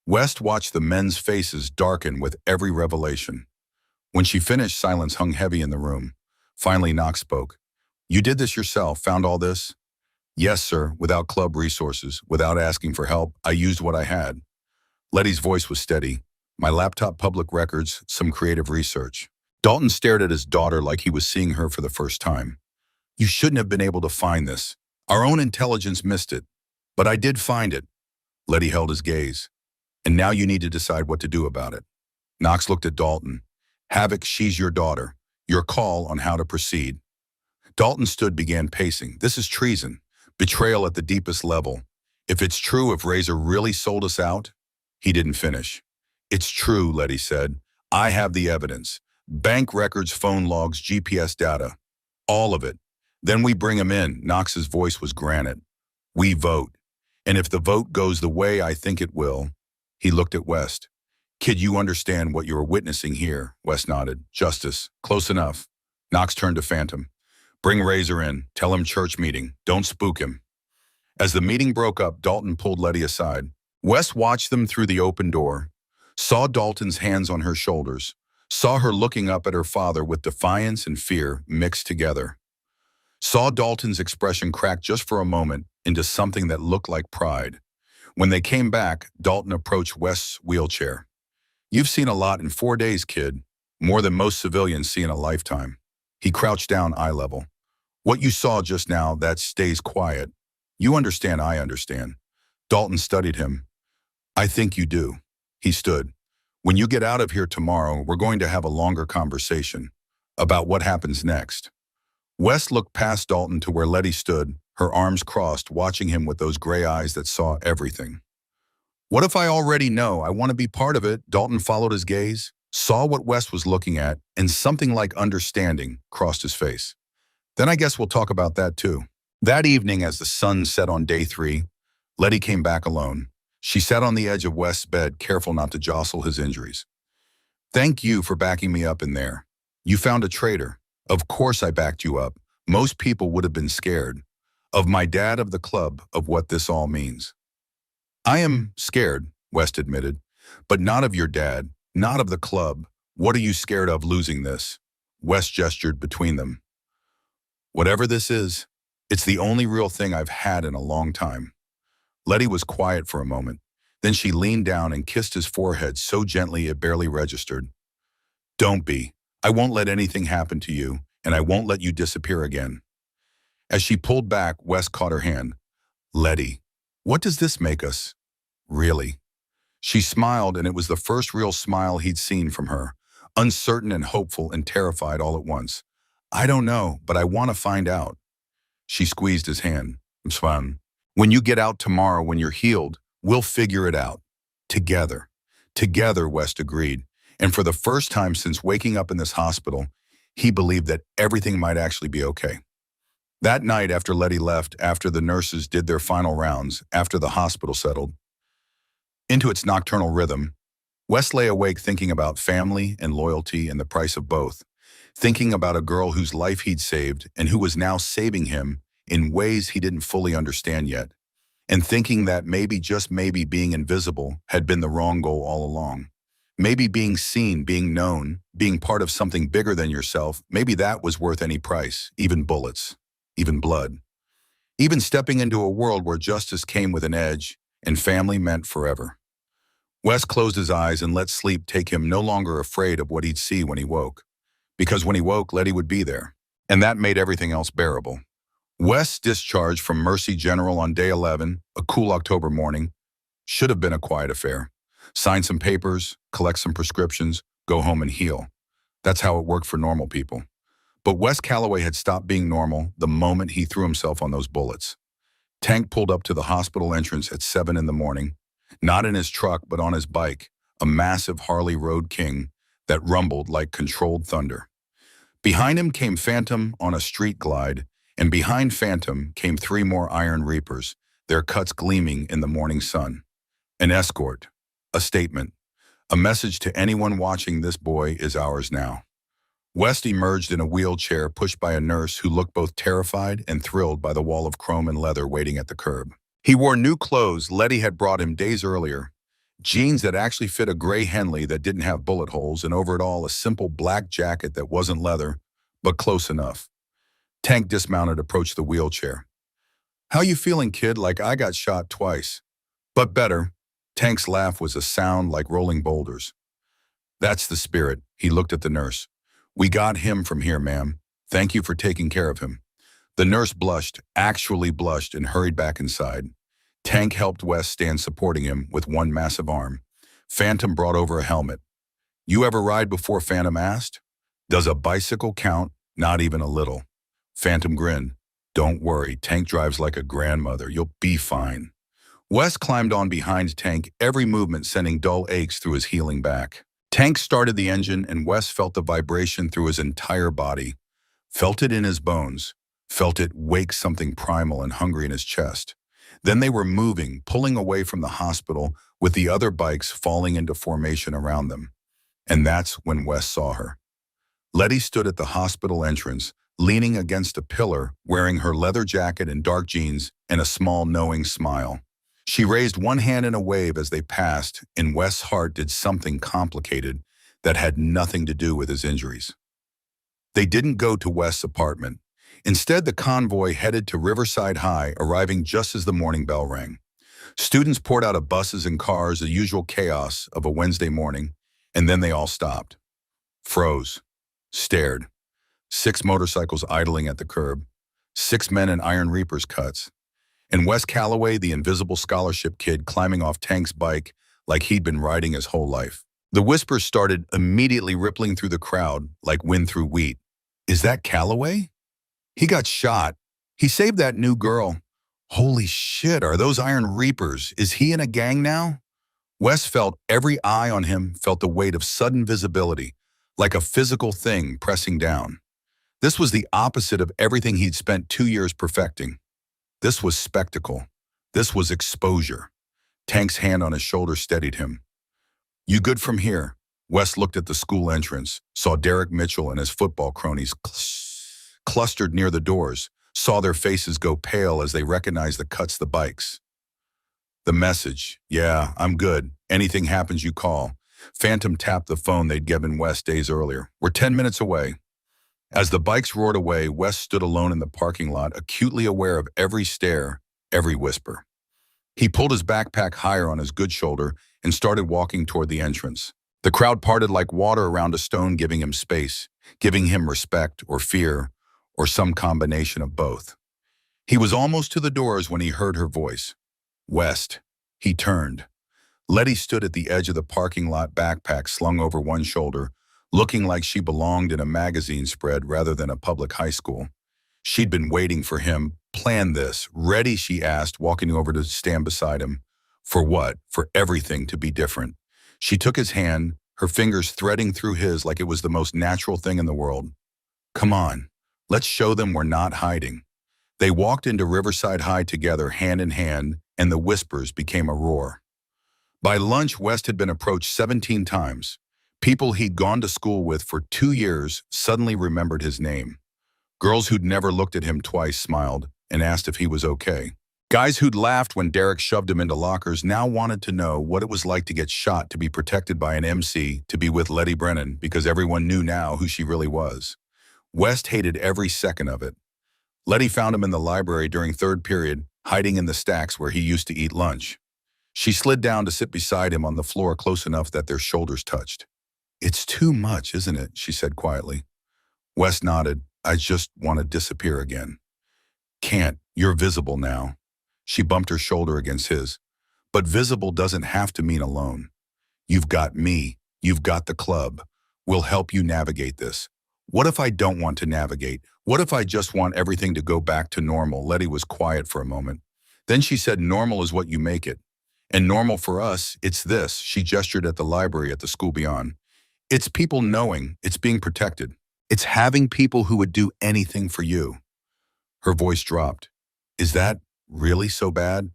West watched the men's faces darken with every revelation. When she finished, silence hung heavy in the room. Finally, Knox spoke. You did this yourself, found all this? Yes, sir, without club resources, without asking for help, I used what I had. Letty's voice was steady. My laptop, public records, some creative research. Dalton stared at his daughter like he was seeing her for the first time. You shouldn't have been able to find this. Our own intelligence missed it. But I did find it. Letty held his gaze. And now you need to decide what to do about it. Knox looked at Dalton. Havoc, she's your daughter. Your call on how to proceed. Dalton stood, began pacing. This is treason. Betrayal at the deepest level. If it's true, if Razor really sold us out, he didn't finish. It's true, Letty said. I have the evidence. Bank records, phone logs, GPS data. All of it. Then we bring him in. Knox's voice was granite. We vote. And if the vote goes the way I think it will, he looked at West. Kid, you understand what you're witnessing here? West nodded. Justice. Close enough. Knox turned to Phantom. Bring Razor in. Tell him church meeting. Don't spook him. As the meeting broke up, Dalton pulled Letty aside. West watched them through the open door, saw Dalton's hands on her shoulders, saw her looking up at her father with defiance and fear mixed together. Saw Dalton's expression crack just for a moment into something that looked like pride. When they came back, Dalton approached West's wheelchair. You've seen a lot in 4 days, kid. More than most civilians see in a lifetime. He crouched down eye level. What you saw just now, that stays quiet. You understand, I understand. Dalton studied him. I think you do. He stood. When you get out of here tomorrow, we're going to have a longer conversation about what happens next. West looked past Dalton to where Letty stood, her arms crossed, watching him with those gray eyes that saw everything. What if I already know? I want to be part of it. Dalton followed his gaze, saw what West was looking at, and something like understanding crossed his face. Then I guess we'll talk about that too. That evening, as the sun set on day 3, Letty came back alone. She sat on the edge of West's bed, careful not to jostle his injuries. Thank you for backing me up in there. You found a traitor. Of course I backed you up. Most people would have been scared. Of my dad, of the club, of what this all means. I am scared, West admitted, but not of your dad, not of the club. What are you scared of, losing this? West gestured between them. Whatever this is, it's the only real thing I've had in a long time. Letty was quiet for a moment. Then she leaned down and kissed his forehead so gently it barely registered. Don't be. I won't let anything happen to you, and I won't let you disappear again. As she pulled back, West caught her hand. Letty, what does this make us? Really? She smiled, and it was the first real smile he'd seen from her, uncertain and hopeful and terrified all at once. I don't know, but I want to find out. She squeezed his hand. Swan. When you get out tomorrow, when you're healed, we'll figure it out. Together. Together, West agreed. And for the first time since waking up in this hospital, he believed that everything might actually be okay. That night, after Letty left, after the nurses did their final rounds, after the hospital settled into its nocturnal rhythm, West lay awake thinking about family and loyalty and the price of both, thinking about a girl whose life he'd saved and who was now saving him in ways he didn't fully understand yet, and thinking that maybe, just maybe, being invisible had been the wrong goal all along. Maybe being seen, being known, being part of something bigger than yourself, maybe that was worth any price, even bullets, even blood. Even stepping into a world where justice came with an edge and family meant forever. Wes closed his eyes and let sleep take him, no longer afraid of what he'd see when he woke. Because when he woke, Letty would be there, and that made everything else bearable. Wes discharged from Mercy General on day 11, a cool October morning. Should have been a quiet affair. Sign some papers, collect some prescriptions, go home and heal. That's how it worked for normal people. But Wes Calloway had stopped being normal the moment he threw himself on those bullets. Tank pulled up to the hospital entrance at 7 in the morning, not in his truck but on his bike, a massive Harley Road King that rumbled like controlled thunder. Behind him came Phantom on a street glide, and behind Phantom came 3 more Iron Reapers, their cuts gleaming in the morning sun. An escort, a statement, a message to anyone watching: this boy is ours now. West emerged in a wheelchair pushed by a nurse who looked both terrified and thrilled by the wall of chrome and leather waiting at the curb. He wore new clothes Letty had brought him days earlier, jeans that actually fit a gray Henley that didn't have bullet holes, and over it all a simple black jacket that wasn't leather, but close enough. Tank dismounted, approached the wheelchair. "How you feeling, kid?" "Like I got shot twice. But better." Tank's laugh was a sound like rolling boulders. "That's the spirit." He looked at the nurse. "We got him from here, ma'am. Thank you for taking care of him." The nurse blushed, actually blushed, and hurried back inside. Tank helped Wes stand, supporting him with one massive arm. Phantom brought over a helmet. "You ever ride before?" Phantom asked. "Does a bicycle count?" "Not even a little." Phantom grinned. "Don't worry, Tank drives like a grandmother. You'll be fine." Wes climbed on behind Tank, every movement sending dull aches through his healing back. Tank started the engine, and Wes felt the vibration through his entire body. Felt it in his bones. Felt it wake something primal and hungry in his chest. Then they were moving, pulling away from the hospital, with the other bikes falling into formation around them. And that's when Wes saw her. Letty stood at the hospital entrance, leaning against a pillar, wearing her leather jacket and dark jeans and a small, knowing smile. She raised one hand in a wave as they passed, and Wes' heart did something complicated that had nothing to do with his injuries. They didn't go to Wes' apartment. Instead, the convoy headed to Riverside High, arriving just as the morning bell rang. Students poured out of buses and cars, the usual chaos of a Wednesday morning, and then they all stopped. Froze. Stared. 6 motorcycles idling at the curb. 6 men in Iron Reapers cuts. And Wes Calloway, the invisible scholarship kid, climbing off Tank's bike like he'd been riding his whole life. The whispers started immediately rippling through the crowd like wind through wheat. "Is that Calloway? He got shot. He saved that new girl. Holy shit, are those Iron Reapers? Is he in a gang now?" Wes felt every eye on him, felt the weight of sudden visibility, like a physical thing pressing down. This was the opposite of everything he'd spent 2 years perfecting. This was spectacle. This was exposure. Tank's hand on his shoulder steadied him. "You good from here?" Wes looked at the school entrance, saw Derek Mitchell and his football cronies clustered near the doors, saw their faces go pale as they recognized the cuts, the bikes. The message: "Yeah, I'm good. Anything happens, you call." Phantom tapped the phone they'd given Wes days earlier. "We're 10 minutes away." As the bikes roared away, Wes stood alone in the parking lot, acutely aware of every stare, every whisper. He pulled his backpack higher on his good shoulder and started walking toward the entrance. The crowd parted like water around a stone, giving him space, giving him respect or fear, or some combination of both. He was almost to the doors when he heard her voice. "West." He turned. Letty stood at the edge of the parking lot, backpack slung over one shoulder, looking like she belonged in a magazine spread rather than a public high school. She'd been waiting for him, planned this. "Ready?" she asked, walking over to stand beside him. For what? For everything to be different. She took his hand, her fingers threading through his like it was the most natural thing in the world. "Come on, let's show them we're not hiding." They walked into Riverside High together, hand in hand, and the whispers became a roar. By lunch, West had been approached 17 times. People he'd gone to school with for 2 years suddenly remembered his name. Girls who'd never looked at him twice smiled and asked if he was okay. Guys who'd laughed when Derek shoved him into lockers now wanted to know what it was like to get shot, to be protected by an MC, to be with Letty Brennan, because everyone knew now who she really was. West hated every second of it. Letty found him in the library during third period, hiding in the stacks where he used to eat lunch. She slid down to sit beside him on the floor, close enough that their shoulders touched. "It's too much, isn't it?" she said quietly. Wes nodded. "I just want to disappear again." "Can't. You're visible now." She bumped her shoulder against his. "But visible doesn't have to mean alone. You've got me. You've got the club. We'll help you navigate this. What if I don't want to navigate? What if I just want everything to go back to normal? Letty was quiet for a moment. Then she said, normal is what you make it. And normal for us, it's this. She gestured at the library at the school beyond. It's people knowing it's being protected. It's having people who would do anything for you. Her voice dropped. Is that really so bad?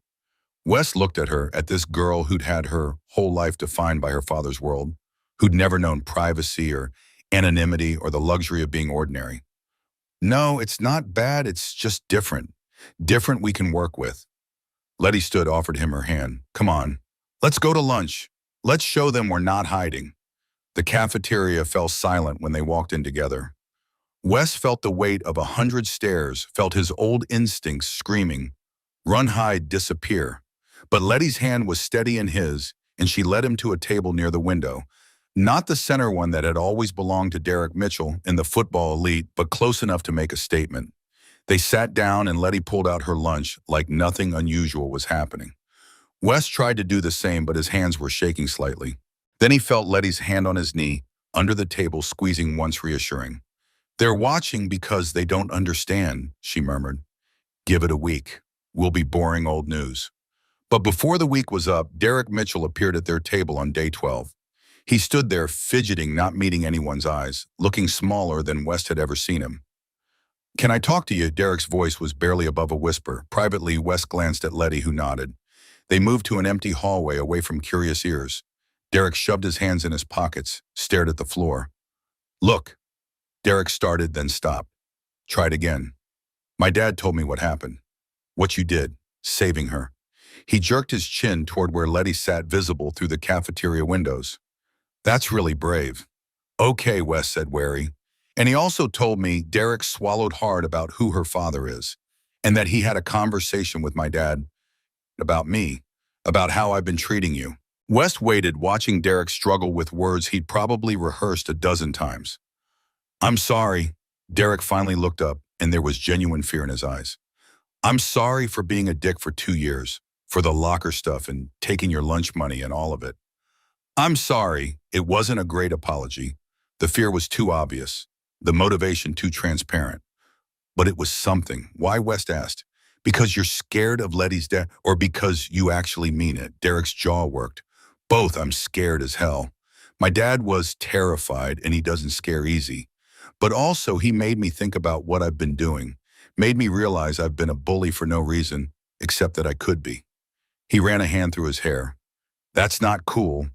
Wes looked at her, at this girl who'd had her whole life defined by her father's world, who'd never known privacy or anonymity or the luxury of being ordinary. No, it's not bad, it's just different. Different we can work with. Letty stood, offered him her hand. Come on, let's go to lunch. Let's show them we're not hiding. The cafeteria fell silent when they walked in together. Wes felt the weight of 100 stares, felt his old instincts screaming, run, hide, disappear. But Letty's hand was steady in his, and she led him to a table near the window. Not the center one that had always belonged to Derek Mitchell in the football elite, but close enough to make a statement. They sat down and Letty pulled out her lunch like nothing unusual was happening. Wes tried to do the same, but his hands were shaking slightly. Then he felt Letty's hand on his knee, under the table, squeezing once reassuring. They're watching because they don't understand, she murmured. Give it a week. We'll be boring old news. But before the week was up, Derek Mitchell appeared at their table on day 12. He stood there, fidgeting, not meeting anyone's eyes, looking smaller than West had ever seen him. Can I talk to you? Derek's voice was barely above a whisper. Privately, West glanced at Letty, who nodded. They moved to an empty hallway away from curious ears. Derek shoved his hands in his pockets, stared at the floor. Look. Derek started, then stopped. Tried again. My dad told me what happened. What you did, saving her. He jerked his chin toward where Letty sat, visible through the cafeteria windows. That's really brave. Okay, Wes said, wary. And he also told me Derek swallowed hard about who her father is, and that he had a conversation with my dad about me, about how I've been treating you. Wes waited, watching Derek struggle with words he'd probably rehearsed a dozen times. I'm sorry. Derek finally looked up, and there was genuine fear in his eyes. I'm sorry for being a dick for 2 years, for the locker stuff and taking your lunch money and all of it. I'm sorry. It wasn't a great apology. The fear was too obvious, the motivation too transparent. But it was something. Why, West asked. Because you're scared of Letty's death, or because you actually mean it? Derek's jaw worked. Both. I'm scared as hell. My dad was terrified, and he doesn't scare easy. But also, he made me think about what I've been doing, made me realize I've been a bully for no reason, except that I could be. He ran a hand through his hair. That's not cool.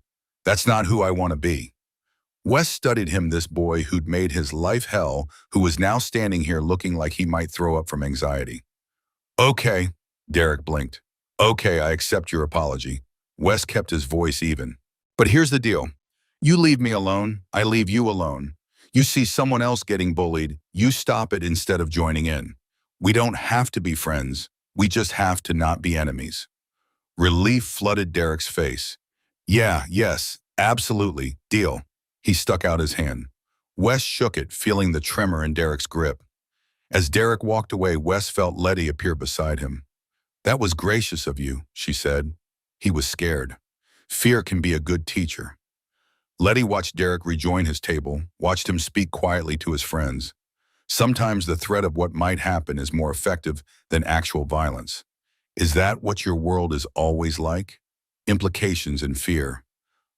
That's not who I want to be. Wes studied him, this boy who'd made his life hell, who was now standing here looking like he might throw up from anxiety. Okay, Derek blinked. Okay, I accept your apology. Wes kept his voice even. But here's the deal. You leave me alone, I leave you alone. You see someone else getting bullied, you stop it instead of joining in. We don't have to be friends. We just have to not be enemies. Relief flooded Derek's face. Yeah, yes, absolutely, deal. He stuck out his hand. Wes shook it, feeling the tremor in Derek's grip. As Derek walked away, Wes felt Letty appear beside him. That was gracious of you, she said. He was scared. Fear can be a good teacher. Letty watched Derek rejoin his table, watched him speak quietly to his friends. Sometimes the threat of what might happen is more effective than actual violence. Is that what your world is always like? Implications and fear.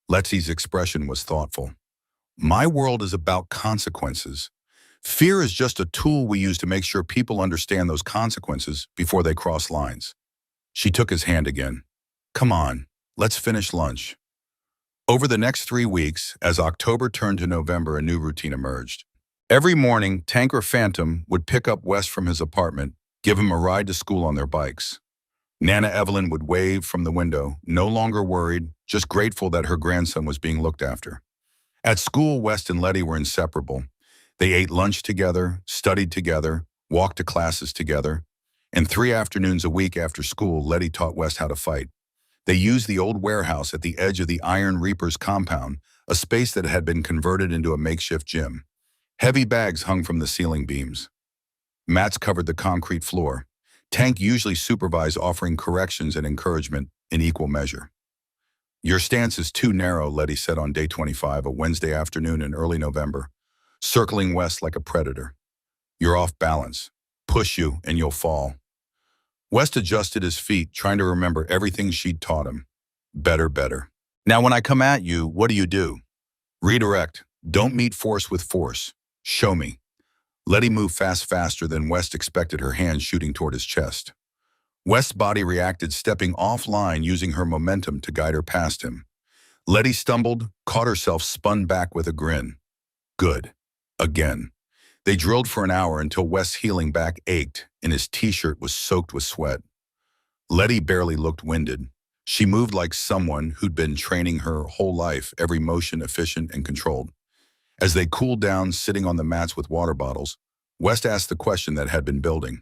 Letty's expression was thoughtful. My world is about consequences. Fear is just a tool we use to make sure people understand those consequences before they cross lines. She took his hand again. Come on, let's finish lunch. Over the next 3 weeks, as October turned to November, a new routine emerged. Every morning, Tank or Phantom would pick up Wes from his apartment, give him a ride to school on their bikes. Nana Evelyn would wave from the window, no longer worried, just grateful that her grandson was being looked after. At school, West and Letty were inseparable. They ate lunch together, studied together, walked to classes together, and 3 afternoons a week after school, Letty taught West how to fight. They used the old warehouse at the edge of the Iron Reapers compound, a space that had been converted into a makeshift gym. Heavy bags hung from the ceiling beams. Mats covered the concrete floor. Tank usually supervised, offering corrections and encouragement in equal measure. Your stance is too narrow, Letty said on day 25, a Wednesday afternoon in early November. circling West like a predator. You're off balance. Push you and you'll fall. West adjusted his feet, trying to remember everything she'd taught him. Better, better. Now when I come at you, what do? Redirect. Don't meet force with force. Show me. Letty moved faster than West expected, her hand shooting toward his chest. West's body reacted, stepping offline, using her momentum to guide her past him. Letty stumbled, caught herself, spun back with a grin. Good. Again. They drilled for an hour until West's healing back ached and his t-shirt was soaked with sweat. Letty barely looked winded. She moved like someone who'd been training her whole life, every motion efficient and controlled. As they cooled down, sitting on the mats with water bottles, West asked the question that had been building.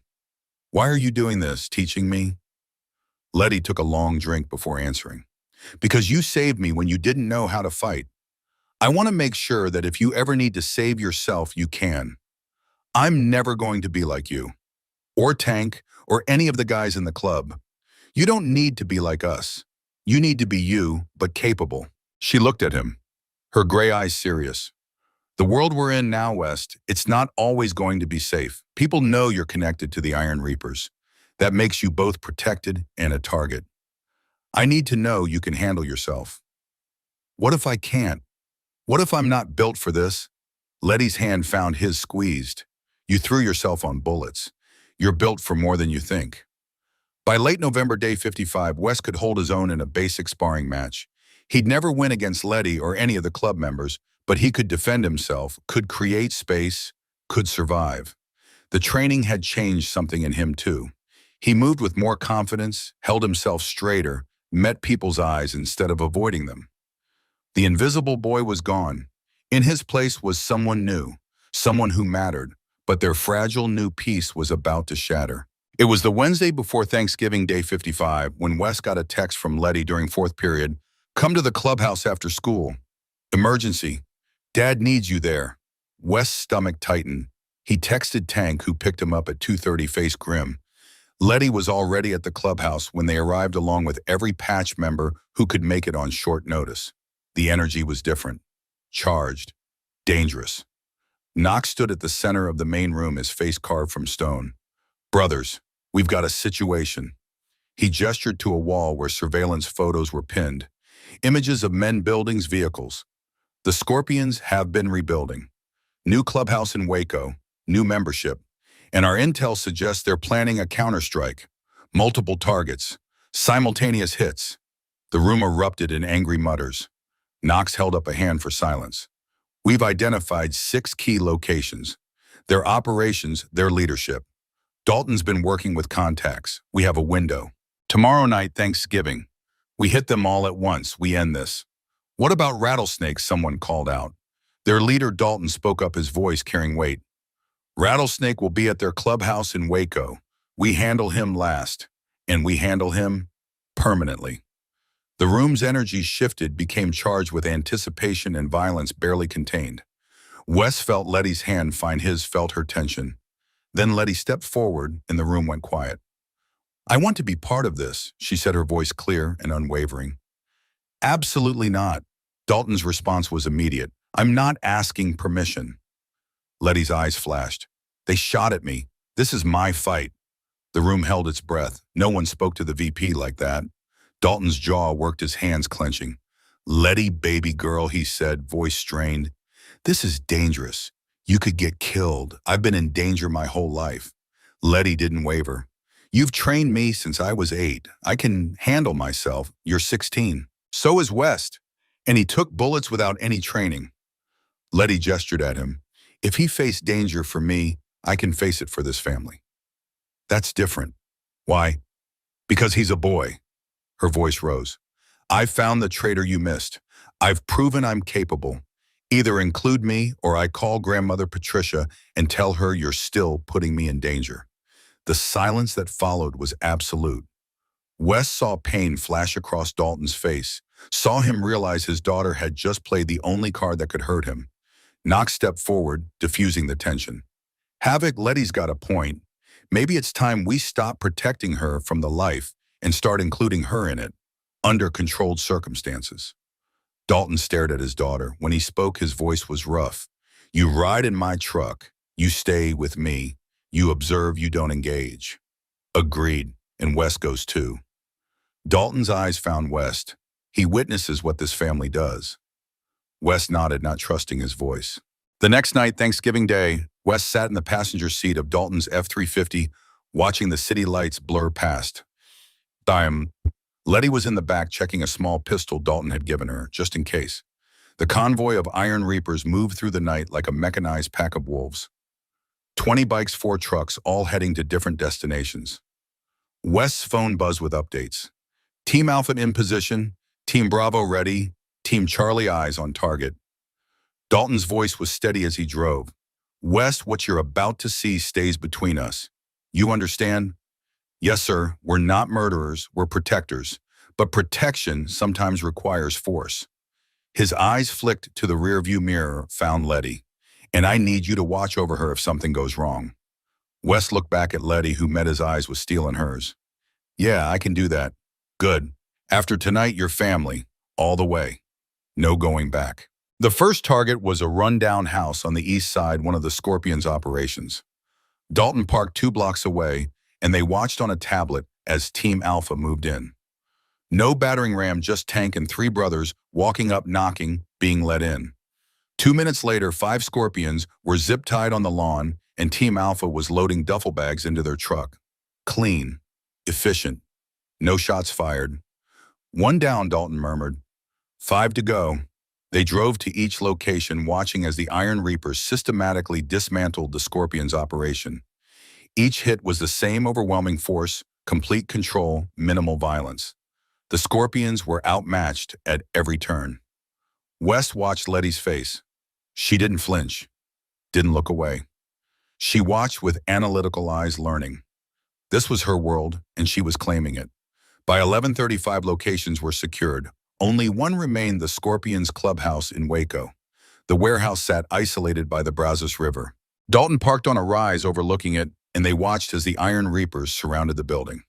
Why are you doing this, teaching me? Letty took a long drink before answering. Because you saved me when you didn't know how to fight. I want to make sure that if you ever need to save yourself, you can. I'm never going to be like you, or Tank, or any of the guys in the club. You don't need to be like us. You need to be you, but capable. She looked at him, her gray eyes serious. The world we're in now, West, it's not always going to be safe. People know you're connected to the Iron Reapers. That makes you both protected and a target. I need to know you can handle yourself. What if I can't? What if I'm not built for this? Letty's hand found his squeezed. You threw yourself on bullets. You're built for more than you think. By late November, day 55, West could hold his own in a basic sparring match. He'd never win against Letty or any of the club members, but he could defend himself, could create space, could survive. The training had changed something in him too. He moved with more confidence, held himself straighter, met people's eyes instead of avoiding them. The invisible boy was gone. In his place was someone new, someone who mattered, but their fragile new peace was about to shatter. It was the Wednesday before Thanksgiving, day 55, when Wes got a text from Letty during fourth period. Come to the clubhouse after school. Emergency. Dad needs you there. Wes' stomach tightened. He texted Tank, who picked him up at 2:30, face grim. Letty was already at the clubhouse when they arrived, along with every patch member who could make it on short notice. The energy was different. Charged. Dangerous. Knox stood at the center of the main room, his face carved from stone. Brothers, we've got a situation. He gestured to a wall where surveillance photos were pinned. Images of men, buildings, vehicles. The Scorpions have been rebuilding. New clubhouse in Waco, new membership. And our intel suggests they're planning a counterstrike. Multiple targets. Simultaneous hits. The room erupted in angry mutters. Knox held up a hand for silence. We've identified 6 key locations. Their operations, their leadership. Dalton's been working with contacts. We have a window. Tomorrow night, Thanksgiving. We hit them all at once. We end this. What about rattlesnakes? Someone called out. Their leader, Dalton, spoke up, his voice carrying weight. Rattlesnake will be at their clubhouse in Waco. We handle him last. And we handle him permanently. The room's energy shifted, became charged with anticipation and violence barely contained. Wes felt Letty's hand find his, felt her tension. Then Letty stepped forward and the room went quiet. I want to be part of this, she said, her voice clear and unwavering. Absolutely not. Dalton's response was immediate. I'm not asking permission. Letty's eyes flashed. They shot at me. This is my fight. The room held its breath. No one spoke to the VP like that. Dalton's jaw worked, his hands clenching. Letty, baby girl, he said, voice strained. This is dangerous. You could get killed. I've been in danger my whole life. Letty didn't waver. You've trained me since I was 8. I can handle myself. You're 16. So is West. And he took bullets without any training. Letty gestured at him. If he faced danger for me, I can face it for this family. That's different. Why? Because he's a boy. Her voice rose. I've found the traitor you missed. I've proven I'm capable. Either include me or I call Grandmother Patricia and tell her you're still putting me in danger. The silence that followed was absolute. Wes saw pain flash across Dalton's face, saw him realize his daughter had just played the only card that could hurt him. Knox stepped forward, diffusing the tension. Havoc, Letty's got a point. Maybe it's time we stop protecting her from the life and start including her in it, under controlled circumstances. Dalton stared at his daughter. When he spoke, his voice was rough. You ride in my truck. You stay with me. You observe, you don't engage. Agreed, and West goes too. Dalton's eyes found West. He witnesses what this family does. West nodded, not trusting his voice. The next night, Thanksgiving Day, West sat in the passenger seat of Dalton's F-350, watching the city lights blur past. Letty was in the back checking a small pistol Dalton had given her, just in case. The convoy of Iron Reapers moved through the night like a mechanized pack of wolves. 20 bikes, 4 trucks, all heading to different destinations. West's phone buzzed with updates. Team Alpha in position, Team Bravo ready, Team Charlie eyes on target. Dalton's voice was steady as he drove. West, what you're about to see stays between us. You understand? Yes, sir. We're not murderers, we're protectors. But protection sometimes requires force. His eyes flicked to the rearview mirror, found Letty. And I need you to watch over her if something goes wrong. West looked back at Letty, who met his eyes with steel in hers. Yeah, I can do that. Good. After tonight, your family. All the way. No going back. The first target was a rundown house on the east side, one of the Scorpion's operations. Dalton parked 2 blocks away, and they watched on a tablet as Team Alpha moved in. No battering ram, just tank and 3 brothers walking up, knocking, being let in. 2 minutes later, 5 Scorpions were zip-tied on the lawn, and Team Alpha was loading duffel bags into their truck. Clean. Efficient. No shots fired. 1 down, Dalton murmured. 5 to go. They drove to each location, watching as the Iron Reapers systematically dismantled the Scorpion's operation. Each hit was the same overwhelming force, complete control, minimal violence. The Scorpions were outmatched at every turn. West watched Letty's face. She didn't flinch, didn't look away. She watched with analytical eyes, learning. This was her world, and she was claiming it. By 11:35, locations were secured. Only one remained, the Scorpions' clubhouse in Waco. The warehouse sat isolated by the Brazos River. Dalton parked on a rise overlooking it, and they watched as the Iron Reapers surrounded the building.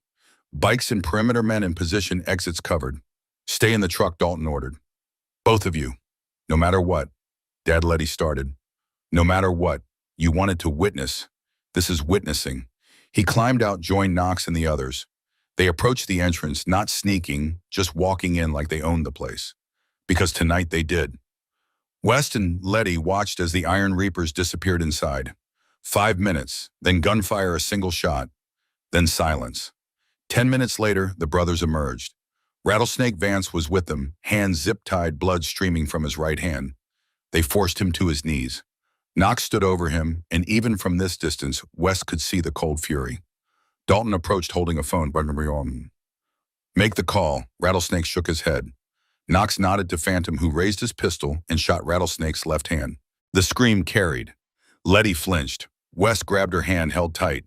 Bikes and perimeter men in position, exits covered. Stay in the truck, Dalton ordered. Both of you. No matter what. Dad, Letty started. No matter what. You wanted to witness. This is witnessing. He climbed out, joined Knox and the others. They approached the entrance, not sneaking, just walking in like they owned the place. Because tonight they did. West and Letty watched as the Iron Reapers disappeared inside. 5 minutes, then gunfire, a single shot, then silence. 10 minutes later, the brothers emerged. Rattlesnake Vance was with them, hands zip-tied, blood streaming from his right hand. They forced him to his knees. Knox stood over him, and even from this distance, West could see the cold fury. Dalton approached, holding a phone. Make the call. Rattlesnake shook his head. Knox nodded to Phantom, who raised his pistol and shot Rattlesnake's left hand. The scream carried. Letty flinched. West grabbed her hand, held tight.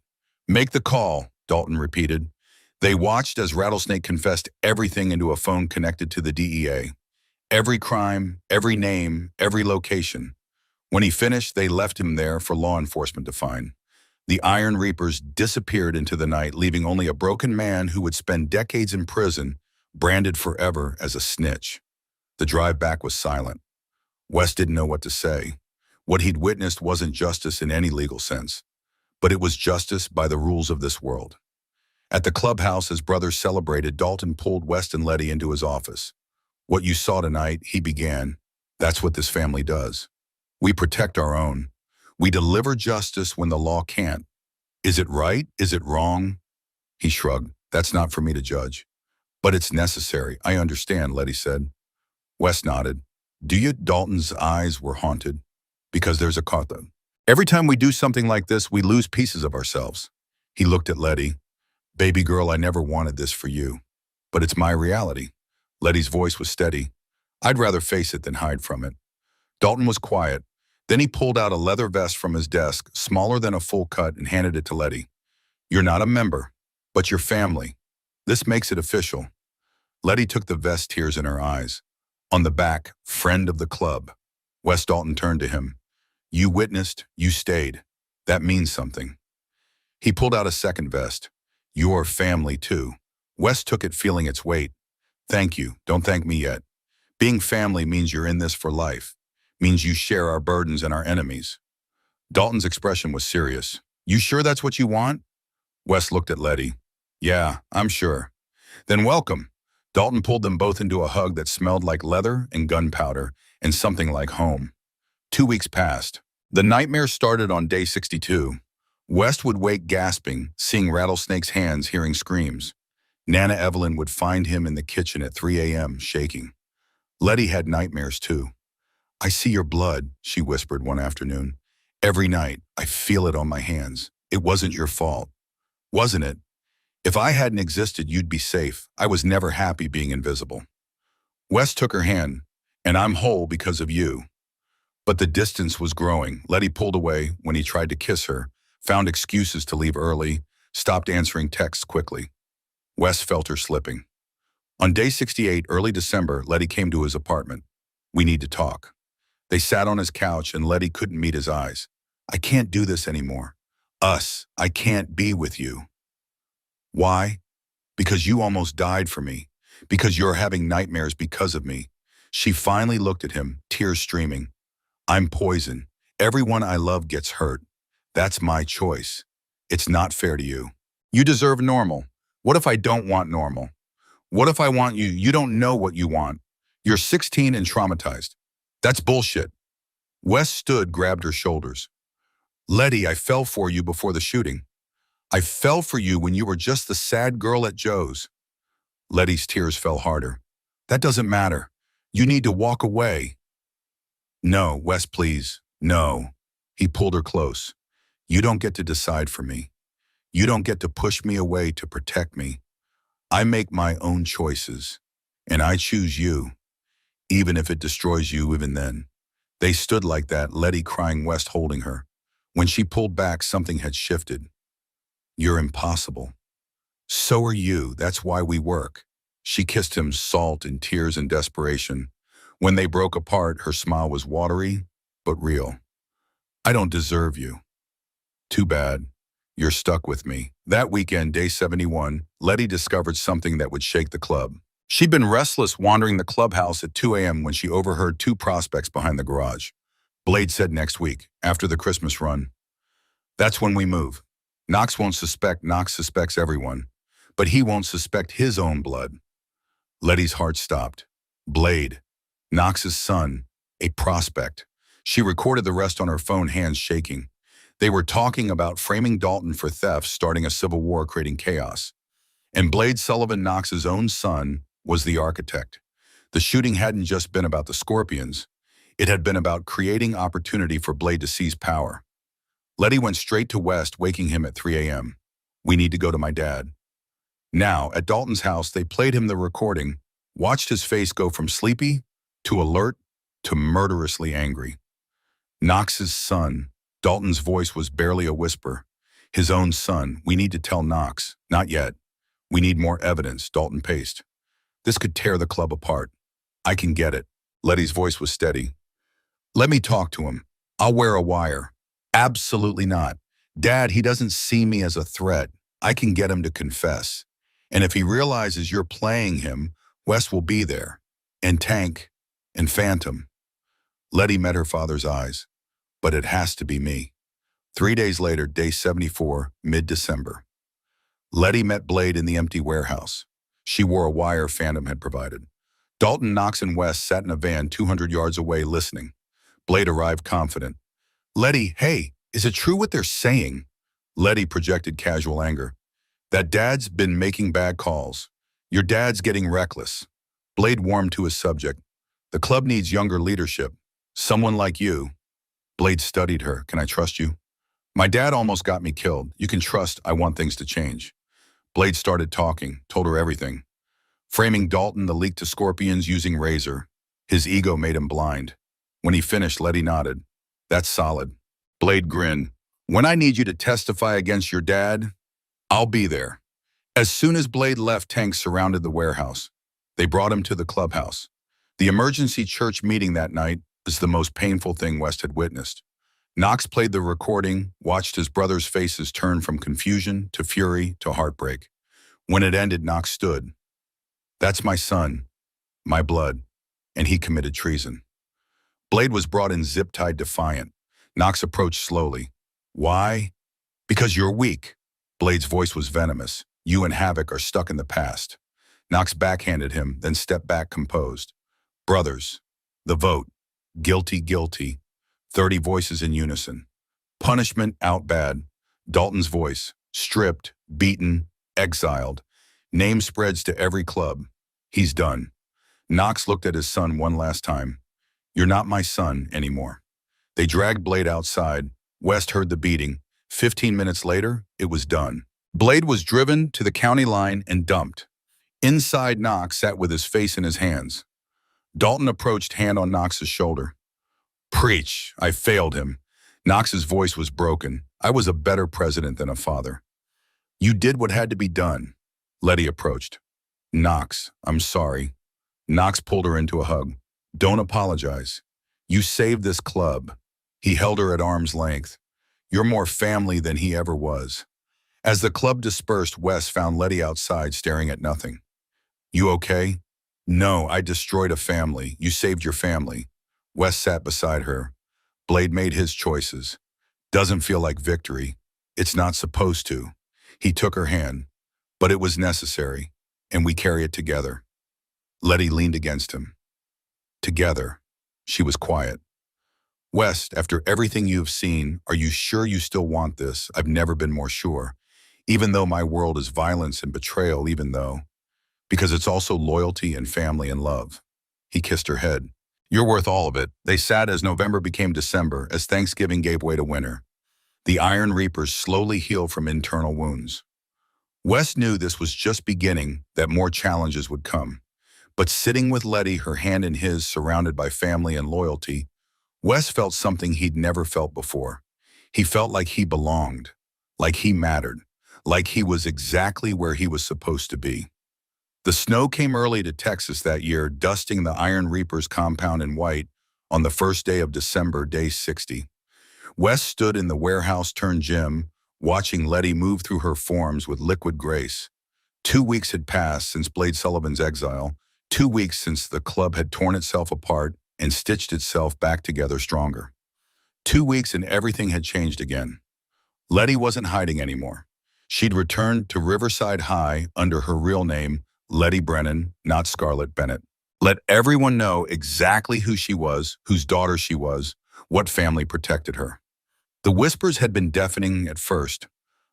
Make the call, Dalton repeated. They watched as Rattlesnake confessed everything into a phone connected to the DEA. Every crime, every name, every location. When he finished, they left him there for law enforcement to find. The Iron Reapers disappeared into the night, leaving only a broken man who would spend decades in prison, branded forever as a snitch. The drive back was silent. West didn't know what to say. What he'd witnessed wasn't justice in any legal sense, but it was justice by the rules of this world. At the clubhouse, as brothers celebrated, Dalton pulled West and Letty into his office. What you saw tonight, he began, that's what this family does. We protect our own. We deliver justice when the law can't. Is it right? Is it wrong? He shrugged. That's not for me to judge. But it's necessary. I understand, Letty said. West nodded. Do you? Dalton's eyes were haunted. Because there's a kata. Every time we do something like this, we lose pieces of ourselves. He looked at Letty. Baby girl, I never wanted this for you. But it's my reality. Letty's voice was steady. I'd rather face it than hide from it. Dalton was quiet. Then he pulled out a leather vest from his desk, smaller than a full cut, and handed it to Letty. You're not a member, but you're family. This makes it official. Letty took the vest, tears in her eyes. On the back, friend of the club. West Dalton turned to him. You witnessed, you stayed. That means something. He pulled out a second vest. Your family, too. West took it, feeling its weight. Thank you. Don't thank me yet. Being family means you're in this for life. means you share our burdens and our enemies. Dalton's expression was serious. You sure that's what you want? Wes looked at Letty. Yeah, I'm sure. Then welcome. Dalton pulled them both into a hug that smelled like leather and gunpowder and something like home. 2 weeks passed. The nightmare started on day 62. West would wake gasping, seeing Rattlesnake's hands, hearing screams. Nana Evelyn would find him in the kitchen at 3 a.m., shaking. Letty had nightmares too. I see your blood, she whispered one afternoon. Every night, I feel it on my hands. It wasn't your fault. Wasn't it? If I hadn't existed, you'd be safe. I was never happy being invisible. West took her hand, and I'm whole because of you. But the distance was growing. Letty pulled away when he tried to kiss her, found excuses to leave early, stopped answering texts quickly. Wes felt her slipping. On day 68, early December, Letty came to his apartment. We need to talk. They sat on his couch and Letty couldn't meet his eyes. I can't do this anymore. I can't be with you. Why? Because you almost died for me. Because you're having nightmares because of me. She finally looked at him, tears streaming. I'm poison. Everyone I love gets hurt. That's my choice. It's not fair to you. You deserve normal. What if I don't want normal? What if I want you? You don't know what you want. You're 16 and traumatized. That's bullshit. Wes stood, grabbed her shoulders. Letty, I fell for you before the shooting. I fell for you when you were just the sad girl at Joe's. Letty's tears fell harder. That doesn't matter. You need to walk away. No, Wes, please. No. He pulled her close. You don't get to decide for me. You don't get to push me away to protect me. I make my own choices, and I choose you, even if it destroys you even then. They stood like that, Letty crying, West holding her. When she pulled back, something had shifted. You're impossible. So are you. That's why we work. She kissed him, salt in tears and desperation. When they broke apart, her smile was watery, but real. I don't deserve you. Too bad. You're stuck with me. That weekend, day 71, Letty discovered something that would shake the club. She'd been restless wandering the clubhouse at 2 a.m. when she overheard two prospects behind the garage. Blade said next week, after the Christmas run. That's when we move. Knox won't suspect. Knox suspects everyone, but he won't suspect his own blood. Letty's heart stopped. Blade, Knox's son, a prospect. She recorded the rest on her phone, hands shaking. They were talking about framing Dalton for theft, starting a civil war, creating chaos. And Blade Sullivan, Knox's own son, was the architect. The shooting hadn't just been about the Scorpions. It had been about creating opportunity for Blade to seize power. Letty went straight to West, waking him at 3 a.m. We need to go to my dad. Now, at Dalton's house, they played him the recording, watched his face go from sleepy to alert to murderously angry. Knox's son. Dalton's voice was barely a whisper. His own son. We need to tell Knox. Not yet. We need more evidence, Dalton paced. This could tear the club apart. I can get it. Letty's voice was steady. Let me talk to him. I'll wear a wire. Absolutely not. Dad, he doesn't see me as a threat. I can get him to confess. And if he realizes you're playing him, Wes will be there. And Tank. And Phantom. Letty met her father's eyes. But it has to be me. 3 days later, day 74, mid-December. Letty met Blade in the empty warehouse. She wore a wire Phantom had provided. Dalton, Knox, and West sat in a van 200 yards away listening. Blade arrived confident. Letty, hey, is it true what they're saying? Letty projected casual anger. That Dad's been making bad calls. Your dad's getting reckless. Blade warmed to his subject. The club needs younger leadership. Someone like you. Blade studied her. Can I trust you? My dad almost got me killed. You can trust I want things to change. Blade started talking, told her everything. Framing Dalton, the leak to Scorpions using Razor. His ego made him blind. When he finished, Letty nodded. That's solid. Blade grinned. When I need you to testify against your dad, I'll be there. As soon as Blade left, tanks surrounded the warehouse. They brought him to the clubhouse. The emergency church meeting that night was the most painful thing West had witnessed. Knox played the recording, watched his brothers' faces turn from confusion to fury to heartbreak. When it ended, Knox stood. That's my son, my blood, and he committed treason. Blade was brought in zip-tied defiant. Knox approached slowly. Why? Because you're weak. Blade's voice was venomous. You and Havoc are stuck in the past. Knox backhanded him, then stepped back composed. Brothers. The vote. Guilty, guilty. 30 voices in unison. Punishment out bad. Dalton's voice. Stripped, beaten, exiled. Name spreads to every club. He's done. Knox looked at his son one last time. You're not my son anymore. They dragged Blade outside. West heard the beating. 15 minutes later, it was done. Blade was driven to the county line and dumped. Inside, Knox sat with his face in his hands. Dalton approached, hand on Knox's shoulder. Preach, I failed him. Knox's voice was broken. I was a better president than a father. You did what had to be done. Letty approached. Knox, I'm sorry. Knox pulled her into a hug. Don't apologize. You saved this club. He held her at arm's length. You're more family than he ever was. As the club dispersed, Wes found Letty outside staring at nothing. You okay? No, I destroyed a family. You saved your family. Wes sat beside her. Blade made his choices. Doesn't feel like victory. It's not supposed to. He took her hand. But it was necessary, and we carry it together. Letty leaned against him. Together. She was quiet. West, after everything you've seen, are you sure you still want this? I've never been more sure. Even though my world is violence and betrayal, because it's also loyalty and family and love. He kissed her head. You're worth all of it. They sat as November became December, as Thanksgiving gave way to winter. The Iron Reapers slowly healed from internal wounds. West knew this was just beginning, that more challenges would come. But sitting with Letty, her hand in his, surrounded by family and loyalty, Wes felt something he'd never felt before. He felt like he belonged, like he mattered, like he was exactly where he was supposed to be. The snow came early to Texas that year, dusting the Iron Reapers compound in white on the first day of December, day 60. Wes stood in the warehouse-turned-gym, watching Letty move through her forms with liquid grace. 2 weeks had passed since Blade Sullivan's exile, 2 weeks since the club had torn itself apart and stitched itself back together stronger. 2 weeks and everything had changed again. Letty wasn't hiding anymore. She'd returned to Riverside High under her real name, Letty Brennan, not Scarlett Bennett. Let everyone know exactly who she was, whose daughter she was, what family protected her. The whispers had been deafening at first,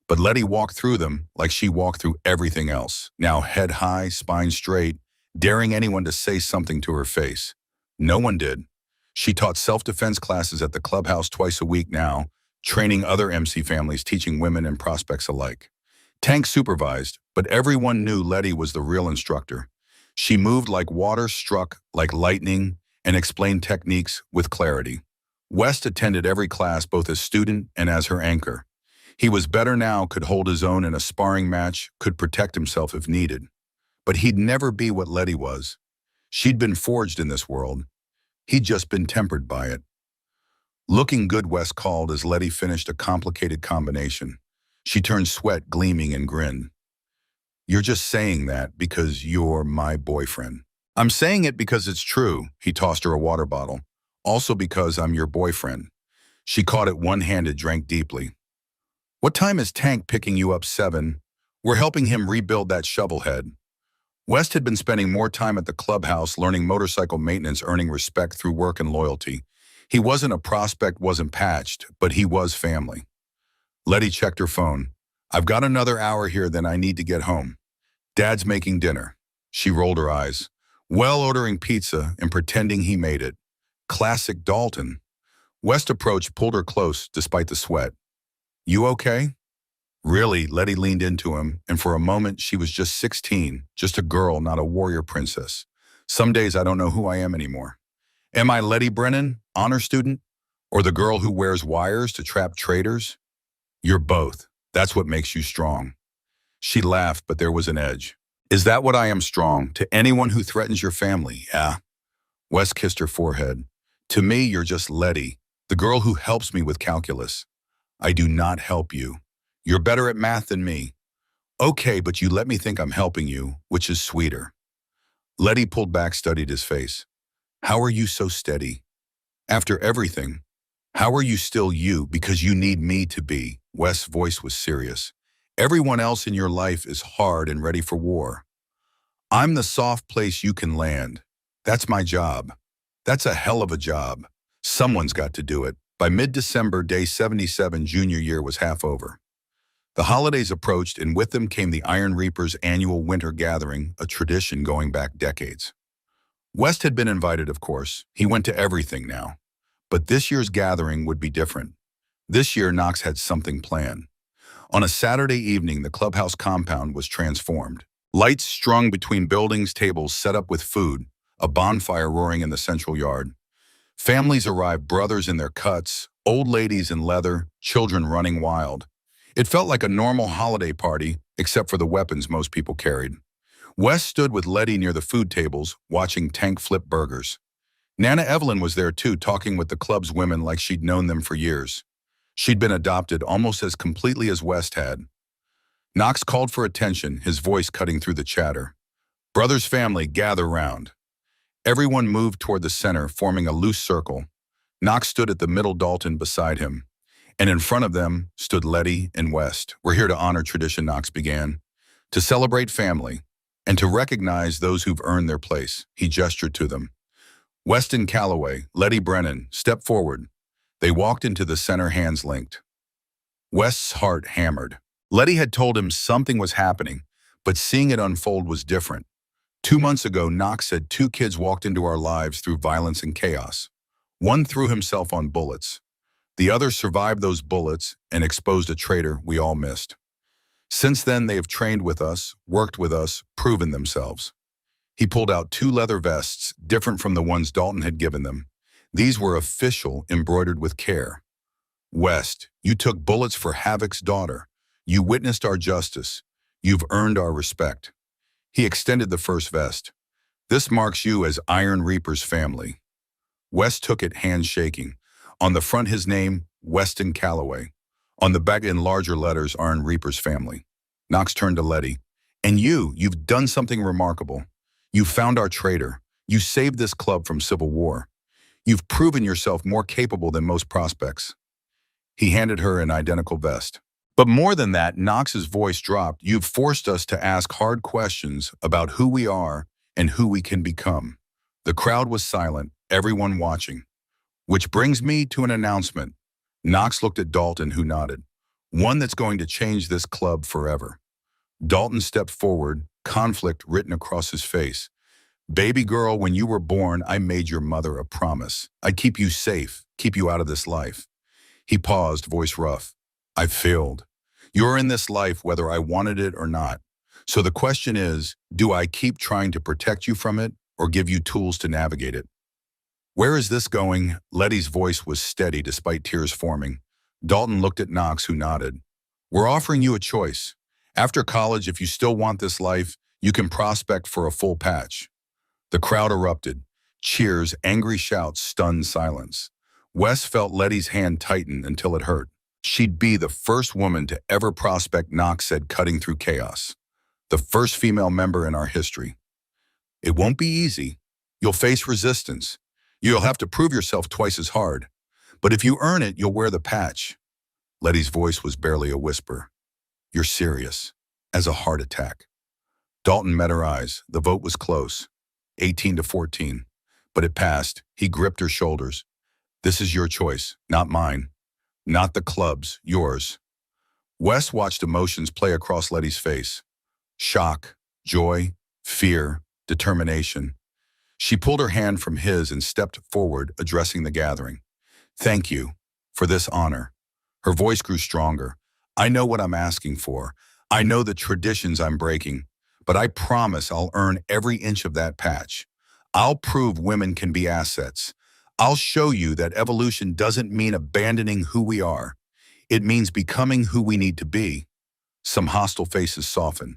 but Letty walked through them like she walked through everything else, now head high, spine straight, daring anyone to say something to her face. No one did. She taught self-defense classes at the clubhouse twice a week now, training other MC families, teaching women and prospects alike. Tank supervised, but everyone knew Letty was the real instructor. She moved like water, struck like lightning, and explained techniques with clarity. West attended every class both as student and as her anchor. He was better now, could hold his own in a sparring match, could protect himself if needed. But he'd never be what Letty was. She'd been forged in this world. He'd just been tempered by it. Looking good, West called as Letty finished a complicated combination. She turned sweat gleaming and grinned. You're just saying that because you're my boyfriend. I'm saying it because it's true. He tossed her a water bottle. Also because I'm your boyfriend. She caught it one-handed, drank deeply. What time is Tank picking you up? 7. We're helping him rebuild that shovel head. West had been spending more time at the clubhouse learning motorcycle maintenance, earning respect through work and loyalty. He wasn't a prospect, wasn't patched, but he was family. Letty checked her phone. I've got another hour here, then I need to get home. Dad's making dinner. She rolled her eyes. Well, ordering pizza and pretending he made it. Classic Dalton. West approached, pulled her close despite the sweat. You okay? Really, Letty leaned into him, and for a moment she was just 16, just a girl, not a warrior princess. Some days I don't know who I am anymore. Am I Letty Brennan, honor student, or the girl who wears wires to trap traitors? You're both. That's what makes you strong. She laughed, but there was an edge. Is that what I am strong? To anyone who threatens your family, yeah. Wes kissed her forehead. To me, you're just Letty, the girl who helps me with calculus. I do not help you. You're better at math than me. Okay, but you let me think I'm helping you, which is sweeter. Letty pulled back, studied his face. How are you so steady? After everything, how are you still you because you need me to be? Wes's voice was serious. Everyone else in your life is hard and ready for war. I'm the soft place you can land. That's my job. That's a hell of a job. Someone's got to do it. By mid-December, day 77 junior year was half over. The holidays approached, and with them came the Iron Reapers' annual winter gathering, a tradition going back decades. West had been invited, of course. He went to everything now. But this year's gathering would be different. This year, Knox had something planned. On a Saturday evening, the clubhouse compound was transformed. Lights strung between buildings, tables set up with food, a bonfire roaring in the central yard. Families arrived, brothers in their cuts, old ladies in leather, children running wild. It felt like a normal holiday party, except for the weapons most people carried. Wes stood with Letty near the food tables, watching Tank flip burgers. Nana Evelyn was there too, talking with the club's women like she'd known them for years. She'd been adopted almost as completely as West had. Knox called for attention, his voice cutting through the chatter. Brothers, family, gather round. Everyone moved toward the center, forming a loose circle. Knox stood at the middle, Dalton beside him. And in front of them stood Letty and West. We're here to honor tradition, Knox began. To celebrate family. And to recognize those who've earned their place. He gestured to them. Weston Calloway, Letty Brennan, step forward. They walked into the center, hands linked. West's heart hammered. Letty had told him something was happening, but seeing it unfold was different. 2 months ago, Knox said 2 kids walked into our lives through violence and chaos. One threw himself on bullets. The other survived those bullets and exposed a traitor we all missed. Since then, they have trained with us, worked with us, proven themselves. He pulled out 2 leather vests, different from the ones Dalton had given them. These were official, embroidered with care. West, you took bullets for Havoc's daughter. You witnessed our justice. You've earned our respect. He extended the first vest. This marks you as Iron Reaper's family. West took it, hands shaking. On the front, his name, Weston Calloway. On the back, in larger letters, Iron Reaper's family. Knox turned to Letty. And you've done something remarkable. You found our traitor. You saved this club from civil war. You've proven yourself more capable than most prospects. He handed her an identical vest. But more than that, Knox's voice dropped. You've forced us to ask hard questions about who we are and who we can become. The crowd was silent, everyone watching. Which brings me to an announcement. Knox looked at Dalton, who nodded. One that's going to change this club forever. Dalton stepped forward, conflict written across his face. Baby girl, when you were born, I made your mother a promise. I'd keep you safe, keep you out of this life. He paused, voice rough. I've failed. You're in this life whether I wanted it or not. So the question is, do I keep trying to protect you from it or give you tools to navigate it? Where is this going? Letty's voice was steady despite tears forming. Dalton looked at Knox, who nodded. We're offering you a choice. After college, if you still want this life, you can prospect for a full patch. The crowd erupted. Cheers, angry shouts, stunned silence. Wes felt Letty's hand tighten until it hurt. She'd be the first woman to ever prospect, Knox said, cutting through chaos. The first female member in our history. It won't be easy. You'll face resistance. You'll have to prove yourself twice as hard. But if you earn it, you'll wear the patch. Letty's voice was barely a whisper. You're serious. As a heart attack. Dalton met her eyes. The vote was close. 18-14. But it passed. He gripped her shoulders. This is your choice, not mine. Not the club's, yours. Wes watched emotions play across Letty's face. Shock, joy, fear, determination. She pulled her hand from his and stepped forward, addressing the gathering. Thank you for this honor. Her voice grew stronger. I know what I'm asking for. I know the traditions I'm breaking. But I promise I'll earn every inch of that patch. I'll prove women can be assets. I'll show you that evolution doesn't mean abandoning who we are. It means becoming who we need to be. Some hostile faces softened.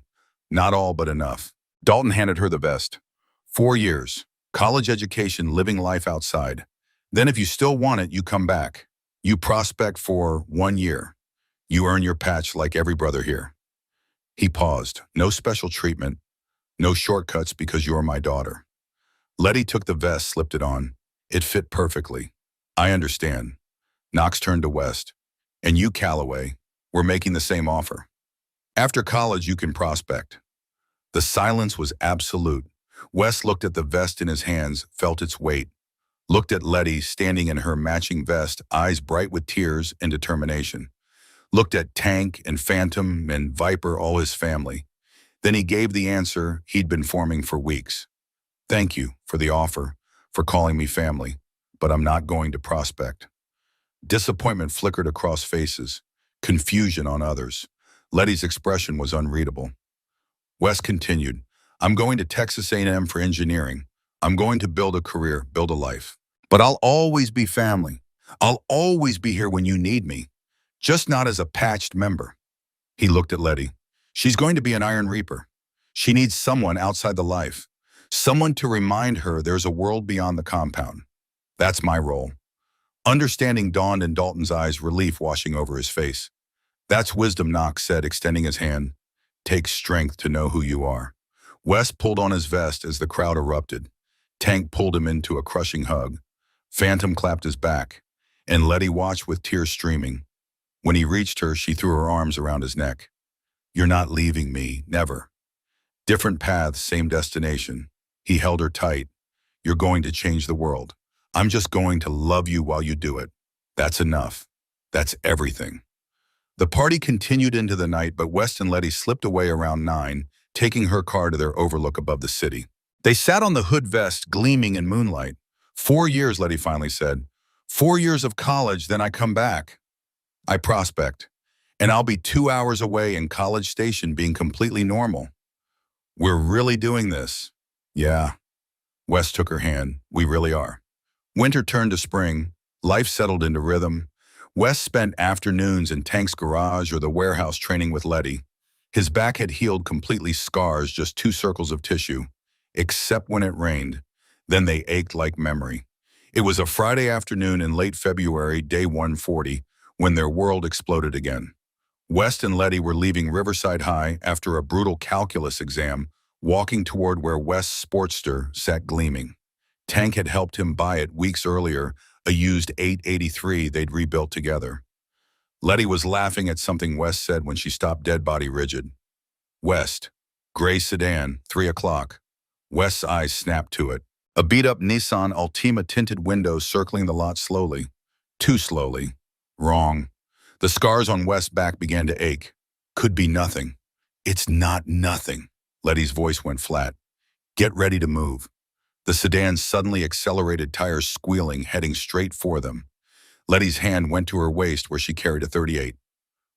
Not all, but enough. Dalton handed her the vest. 4 years. College education, living life outside. Then if you still want it, you come back. You prospect for 1 year. You earn your patch like every brother here. He paused. No special treatment. No shortcuts because you're my daughter. Letty took the vest, slipped it on. It fit perfectly. I understand. Knox turned to West. And you, Calloway, we're making the same offer. After college, you can prospect. The silence was absolute. West looked at the vest in his hands, felt its weight, looked at Letty standing in her matching vest, eyes bright with tears and determination. Looked at Tank and Phantom and Viper, all his family. Then he gave the answer he'd been forming for weeks. Thank you for the offer, for calling me family, but I'm not going to prospect. Disappointment flickered across faces, confusion on others. Letty's expression was unreadable. West continued, I'm going to Texas A&M for engineering. I'm going to build a career, build a life. But I'll always be family. I'll always be here when you need me, just not as a patched member. He looked at Letty. She's going to be an Iron Reaper. She needs someone outside the life, someone to remind her there's a world beyond the compound. That's my role. Understanding dawned in Dalton's eyes, relief washing over his face. That's wisdom, Knox said, extending his hand. Takes strength to know who you are. West pulled on his vest as the crowd erupted. Tank pulled him into a crushing hug. Phantom clapped his back, and Letty watched with tears streaming. When he reached her, she threw her arms around his neck. You're not leaving me, never. Different paths, same destination. He held her tight. You're going to change the world. I'm just going to love you while you do it. That's enough. That's everything. The party continued into the night, but West and Letty slipped away around 9, taking her car to their overlook above the city. They sat on the hood vest, gleaming in moonlight. 4 years, Letty finally said. 4 years of college, then I come back. I prospect. And I'll be 2 hours away in College Station being completely normal. We're really doing this. Yeah. West took her hand. We really are. Winter turned to spring. Life settled into rhythm. West spent afternoons in Tank's garage or the warehouse training with Letty. His back had healed completely, scars, just 2 circles of tissue. Except when it rained. Then they ached like memory. It was a Friday afternoon in late February, day 140, when their world exploded again. West and Letty were leaving Riverside High after a brutal calculus exam, walking toward where West's Sportster sat gleaming. Tank had helped him buy it weeks earlier, a used 883 they'd rebuilt together. Letty was laughing at something West said when she stopped dead body rigid. West, gray sedan, 3 o'clock. West's eyes snapped to it. A beat-up Nissan Altima tinted windows circling the lot slowly. Too slowly. Wrong. The scars on West's back began to ache. Could be nothing. It's not nothing. Letty's voice went flat. Get ready to move. The sedan suddenly accelerated, tires squealing, heading straight for them. Letty's hand went to her waist where she carried a .38.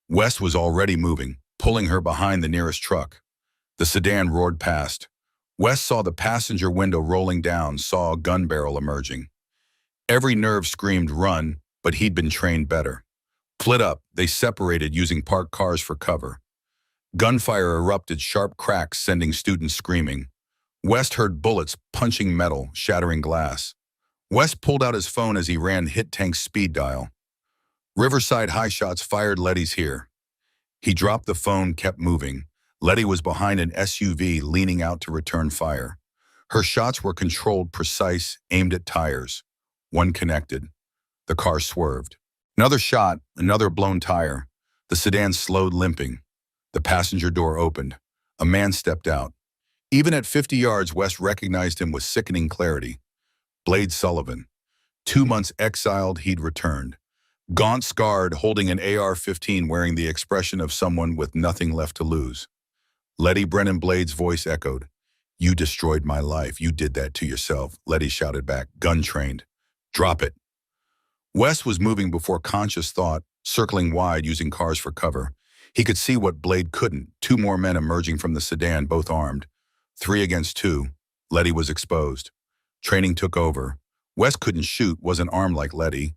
West was already moving, pulling her behind the nearest truck. The sedan roared past. West saw the passenger window rolling down, saw a gun barrel emerging. Every nerve screamed run, but he'd been trained better. Split up, they separated using parked cars for cover. Gunfire erupted, sharp cracks sending students screaming. West heard bullets punching metal, shattering glass. West pulled out his phone as he ran, hit Tank's speed dial. Riverside High shots fired, Letty's here. He dropped the phone, kept moving. Letty was behind an SUV, leaning out to return fire. Her shots were controlled, precise, aimed at tires. One connected. The car swerved. Another shot, another blown tire. The sedan slowed, limping. The passenger door opened. A man stepped out. Even at 50 yards, West recognized him with sickening clarity. Blade Sullivan. 2 months exiled, he'd returned. Gaunt, scarred, holding an AR-15, wearing the expression of someone with nothing left to lose. Letty Brennan Blade's voice echoed. You destroyed my life. You did that to yourself. Letty shouted back, gun-trained. Drop it. West was moving before conscious thought, circling wide, using cars for cover. He could see what Blade couldn't. 2 more men emerging from the sedan, both armed. 3 against 2. Letty was exposed. Training took over. West couldn't shoot, wasn't armed like Letty,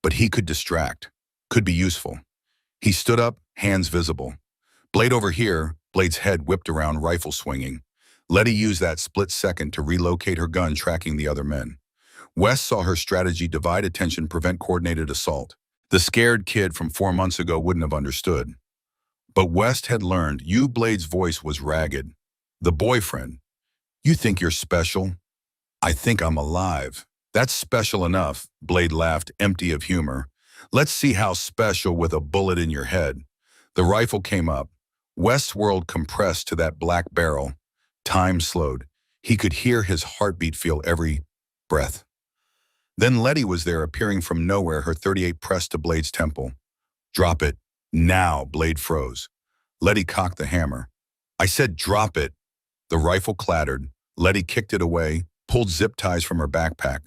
but he could distract, could be useful. He stood up, hands visible. Blade over here, Blade's head whipped around, rifle swinging. Letty used that split second to relocate her gun, tracking the other men. West saw her strategy: divide attention, prevent coordinated assault. The scared kid from 4 months ago wouldn't have understood. But West had learned. You, Blade's voice was ragged. The boyfriend. You think you're special? I think I'm alive. That's special enough, Blade laughed, empty of humor. Let's see how special with a bullet in your head. The rifle came up. West's world compressed to that black barrel. Time slowed. He could hear his heartbeat, feel every breath. Then Letty was there, appearing from nowhere, her .38 pressed to Blade's temple. Drop it. Now, Blade froze. Letty cocked the hammer. I said drop it. The rifle clattered. Letty kicked it away, pulled zip ties from her backpack.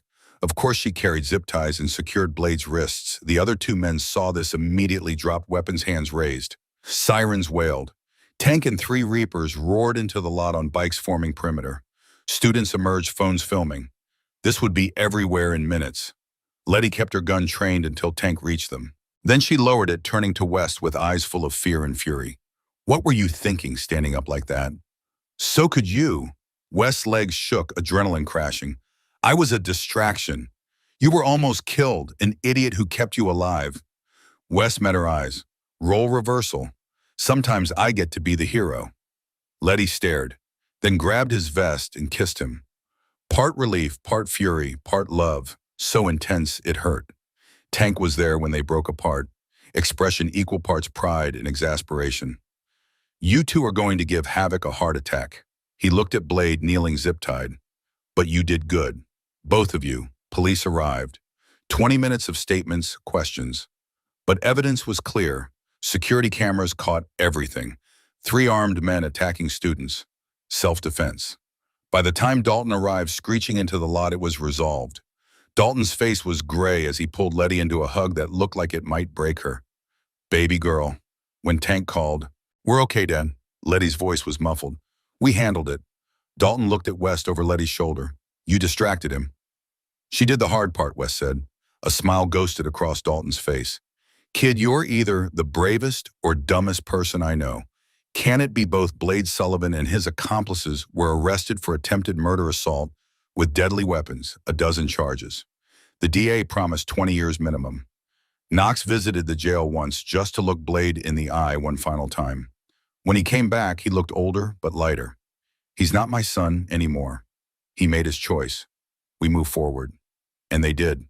Of course she carried zip ties and secured Blade's wrists. The other two men saw this, immediately dropped weapons, hands raised. Sirens wailed. Tank and 3 Reapers roared into the lot on bikes forming perimeter. Students emerged, phones filming. This would be everywhere in minutes. Letty kept her gun trained until Tank reached them. Then she lowered it, turning to West with eyes full of fear and fury. What were you thinking, standing up like that? So could you. West's legs shook, adrenaline crashing. I was a distraction. You were almost killed, an idiot who kept you alive. West met her eyes. Role reversal. Sometimes I get to be the hero. Letty stared, then grabbed his vest and kissed him. Part relief, part fury, part love. So intense it hurt. Tank was there when they broke apart. Expression equal parts pride and exasperation. You two are going to give Havoc a heart attack. He looked at Blade, kneeling zip-tied. But you did good. Both of you. Police arrived. 20 minutes of statements, questions. But evidence was clear. Security cameras caught everything. 3 armed men attacking students. Self-defense. By the time Dalton arrived screeching into the lot, it was resolved. Dalton's face was gray as he pulled Letty into a hug that looked like it might break her. Baby girl. When Tank called, "We're okay, Dad." Letty's voice was muffled. "We handled it." Dalton looked at West over Letty's shoulder. "You distracted him." "She did the hard part," West said. A smile ghosted across Dalton's face. "Kid, you're either the bravest or dumbest person I know. Can it be both?" Blade Sullivan and his accomplices were arrested for attempted murder assault with deadly weapons, 12 charges. The DA promised 20 years minimum. Knox visited the jail once just to look Blade in the eye one final time. When he came back, he looked older but lighter. "He's not my son anymore. He made his choice. We move forward." And they did.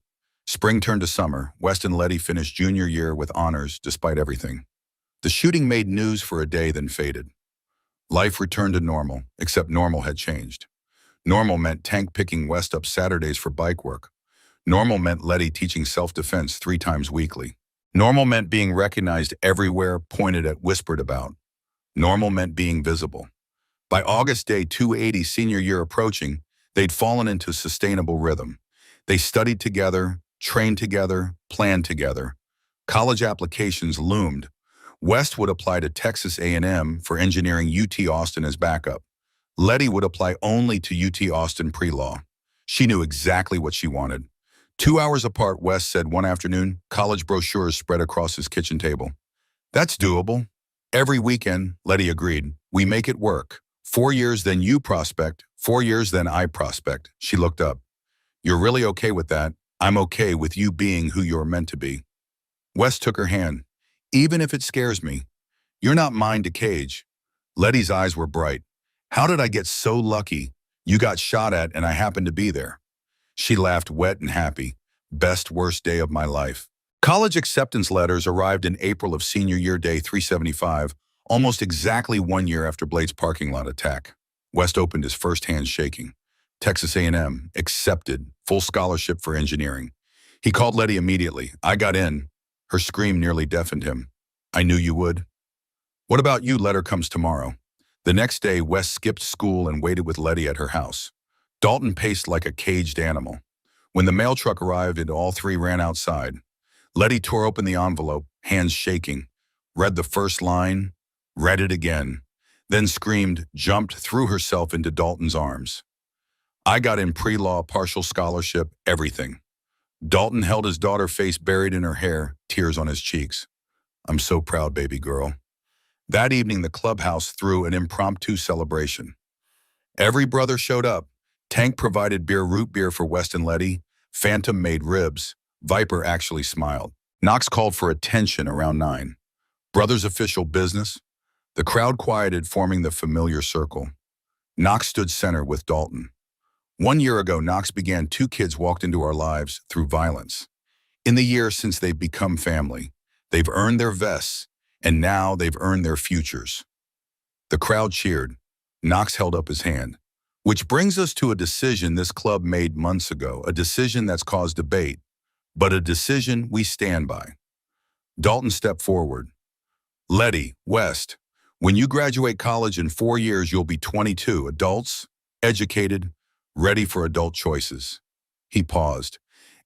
Spring turned to summer. West and Letty finished junior year with honors despite everything. The shooting made news for a day, then faded. Life returned to normal, except normal had changed. Normal meant Tank picking West up Saturdays for bike work. Normal meant Letty teaching self-defense 3 times weekly. Normal meant being recognized everywhere, pointed at, whispered about. Normal meant being visible. By August day 280, senior year approaching, they'd fallen into sustainable rhythm. They studied together, trained together, planned together. College applications loomed. West would apply to Texas A&M for engineering, UT Austin as backup. Letty would apply only to UT Austin pre-law. She knew exactly what she wanted. 2 hours apart, West said one afternoon, college brochures spread across his kitchen table. "That's doable." "Every weekend," Letty agreed. "We make it work. 4 years, then you prospect. 4 years, then I prospect." She looked up. "You're really okay with that?" "I'm okay with you being who you're meant to be." West took her hand. "Even if it scares me. You're not mine to cage." Letty's eyes were bright. "How did I get so lucky? You got shot at and I happened to be there." She laughed, wet and happy. "Best, worst day of my life." College acceptance letters arrived in April of senior year day 375, almost exactly 1 year after Blade's parking lot attack. West opened his first hand shaking. Texas A&M, accepted, full scholarship for engineering. He called Letty immediately. "I got in." Her scream nearly deafened him. "I knew you would." "What about you? Letter comes tomorrow." The next day, West skipped school and waited with Letty at her house. Dalton paced like a caged animal. When the mail truck arrived and all 3 ran outside, Letty tore open the envelope, hands shaking, read the first line, read it again, then screamed, jumped, threw herself into Dalton's arms. "I got in pre-law, partial scholarship, everything." Dalton held his daughter, face buried in her hair, tears on his cheeks. "I'm so proud, baby girl." That evening, the clubhouse threw an impromptu celebration. Every brother showed up. Tank provided beer, root beer for West and Letty. Phantom made ribs. Viper actually smiled. Knox called for attention around 9. Brothers' official business. The crowd quieted, forming the familiar circle. Knox stood center with Dalton. 1 year ago, Knox began 2 kids walked into our lives through violence. In the years since they've become family, they've earned their vests, and now they've earned their futures. The crowd cheered. Knox held up his hand. Which brings us to a decision this club made months ago, a decision that's caused debate, but a decision we stand by. Dalton stepped forward. Letty, West, when you graduate college in 4 years, you'll be 22, adults, educated, ready for adult choices. He paused.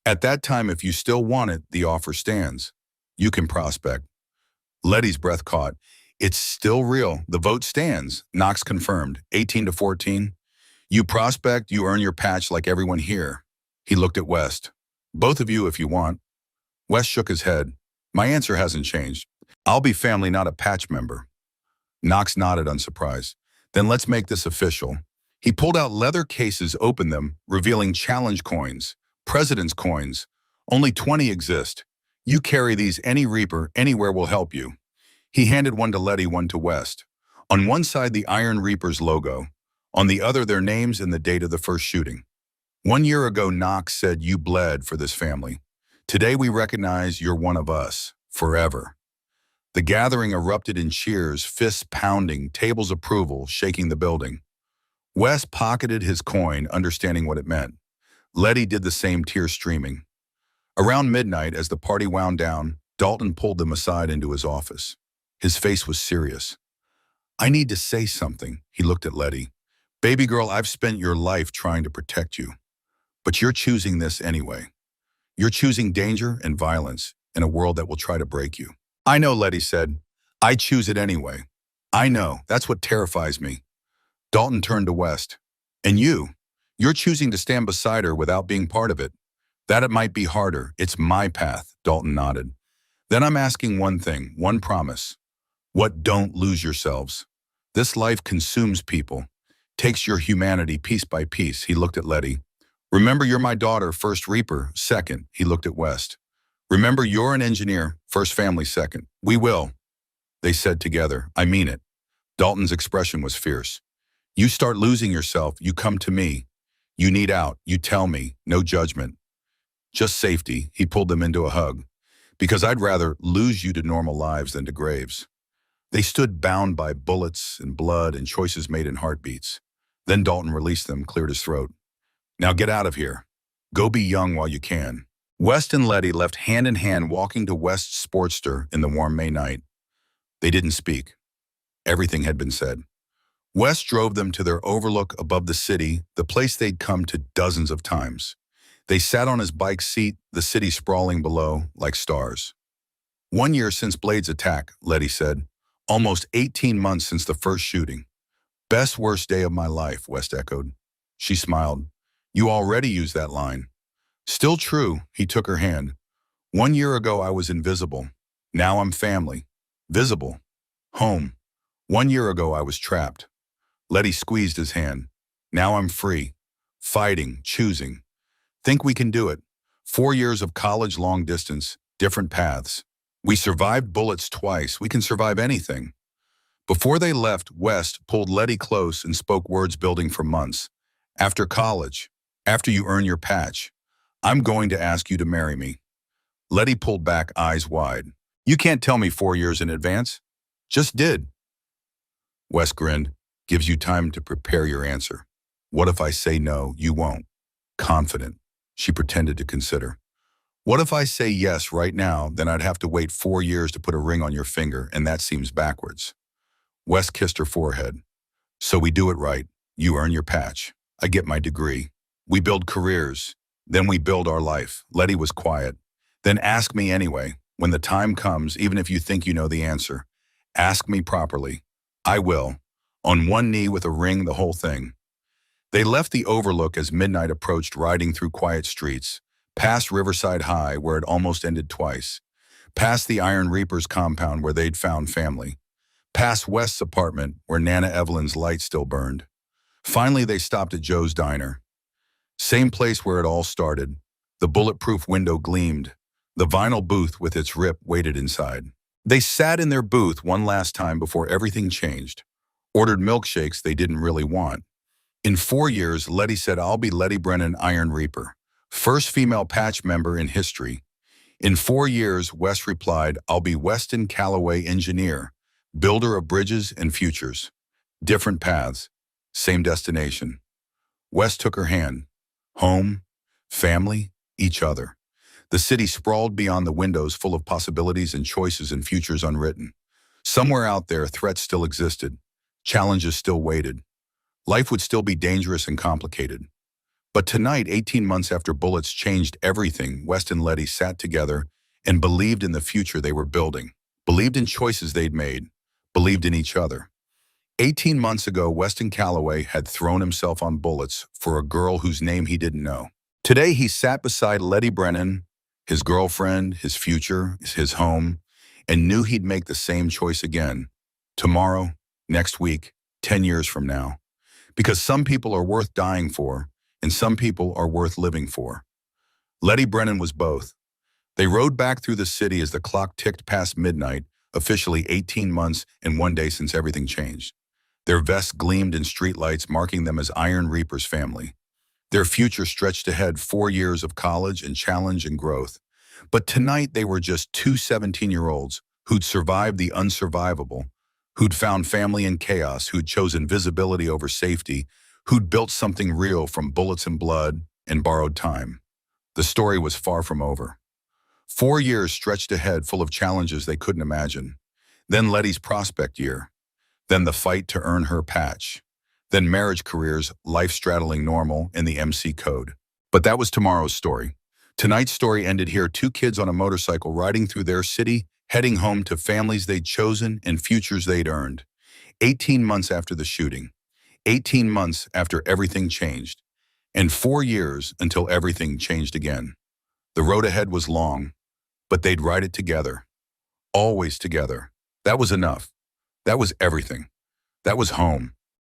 At that time, if you still want it, the offer stands. You can prospect. Letty's breath caught. It's still real. The vote stands. Knox confirmed. 18 to 14. You prospect, you earn your patch like everyone here. He looked at West. Both of you if you want. West shook his head. My answer hasn't changed. I'll be family, not a patch member. Knox nodded, unsurprised. Then let's make this official. He pulled out leather cases, opened them, revealing challenge coins, president's coins. Only 20 exist. You carry these, any Reaper, anywhere will help you. He handed one to Letty, one to West. On one side, the Iron Reaper's logo. On the other, their names and the date of the first shooting. 1 year ago, Knox said you bled for this family. Today, we recognize you're one of us, forever. The gathering erupted in cheers, fists pounding, tables approval, shaking the building. West pocketed his coin, understanding what it meant. Letty did the same, tears streaming. Around midnight, as the party wound down, Dalton pulled them aside into his office. His face was serious. I need to say something, he looked at Letty. Baby girl, I've spent your life trying to protect you. But you're choosing this anyway. You're choosing danger and violence in a world that will try to break you. I know, Letty said. I choose it anyway. I know, that's what terrifies me. Dalton turned to West. And you're choosing to stand beside her without being part of it. That it might be harder. It's my path, Dalton nodded. Then I'm asking one thing, one promise. What? Don't lose yourselves. This life consumes people, takes your humanity piece by piece. He looked at Letty. Remember, you're my daughter, first Reaper, second. He looked at West. Remember, you're an engineer, first family, second. We will, they said together. I mean it. Dalton's expression was fierce. You start losing yourself, you come to me. You need out, you tell me, no judgment. Just safety. He pulled them into a hug. Because I'd rather lose you to normal lives than to graves. They stood bound by bullets and blood and choices made in heartbeats. Then Dalton released them, cleared his throat. Now get out of here. Go be young while you can. West and Letty left hand in hand, walking to West's Sportster in the warm May night. They didn't speak. Everything had been said. West drove them to their overlook above the city, the place they'd come to dozens of times. They sat on his bike seat, the city sprawling below like stars. 1 year since Blade's attack, Letty said. Almost 18 months since the first shooting. Best worst day of my life, West echoed. She smiled. You already used that line. Still true, he took her hand. 1 year ago I was invisible. Now I'm family. Visible. Home. 1 year ago I was trapped. Letty squeezed his hand. Now I'm free. Fighting, choosing. Think we can do it. 4 years of college long distance, different paths. We survived bullets twice. We can survive anything. Before they left, West pulled Letty close and spoke words building for months. After college, after you earn your patch, I'm going to ask you to marry me. Letty pulled back, eyes wide. You can't tell me 4 years in advance. Just did. West grinned. Gives you time to prepare your answer. What if I say no, you won't? Confident. She pretended to consider. What if I say yes right now, then I'd have to wait 4 years to put a ring on your finger, and that seems backwards. West kissed her forehead. So we do it right. You earn your patch. I get my degree. We build careers. Then we build our life. Letty was quiet. Then ask me anyway. When the time comes, even if you think you know the answer, ask me properly. I will. On one knee with a ring, the whole thing. They left the overlook as midnight approached, riding through quiet streets, past Riverside High, where it almost ended twice, past the Iron Reaper's compound where they'd found family, past West's apartment where Nana Evelyn's light still burned. Finally, they stopped at Joe's Diner. Same place where it all started. The bulletproof window gleamed. The vinyl booth with its rip waited inside. They sat in their booth one last time before everything changed. Ordered milkshakes they didn't really want. In 4 years, Letty said, "I'll be Letty Brennan, Iron Reaper, first female patch member in history." In 4 years, Wes replied, "I'll be Weston Calloway, engineer, builder of bridges and futures." Different paths, same destination. Wes took her hand. Home, family, each other. The city sprawled beyond the windows, full of possibilities and choices and futures unwritten. Somewhere out there, threats still existed. Challenges still waited. Life would still be dangerous and complicated. But tonight, 18 months after bullets changed everything, West and Letty sat together and believed in the future they were building, believed in choices they'd made, believed in each other. 18 months ago, Weston Calloway had thrown himself on bullets for a girl whose name he didn't know. Today, he sat beside Letty Brennan, his girlfriend, his future, his home, and knew he'd make the same choice again. Tomorrow, next week, 10 years from now. Because some people are worth dying for, and some people are worth living for. Letty Brennan was both. They rode back through the city as the clock ticked past midnight, officially 18 months and 1 day since everything changed. Their vests gleamed in streetlights, marking them as Iron Reaper's family. Their future stretched ahead, 4 years of college and challenge and growth. But tonight they were just two 17-year-olds who'd survived the unsurvivable, who'd found family in chaos, who'd chosen visibility over safety, who'd built something real from bullets and blood and borrowed time. The story was far from over. 4 years stretched ahead, full of challenges they couldn't imagine. Then Letty's prospect year. Then the fight to earn her patch. Then marriage careers, life straddling normal, and the MC code. But that was tomorrow's story. Tonight's story ended here, two kids on a motorcycle riding through their city, heading home to families they'd chosen and futures they'd earned. 18 months after the shooting. 18 months after everything changed. And 4 years until everything changed again. The road ahead was long, but they'd ride it together. Always together. That was enough. That was everything. That was home.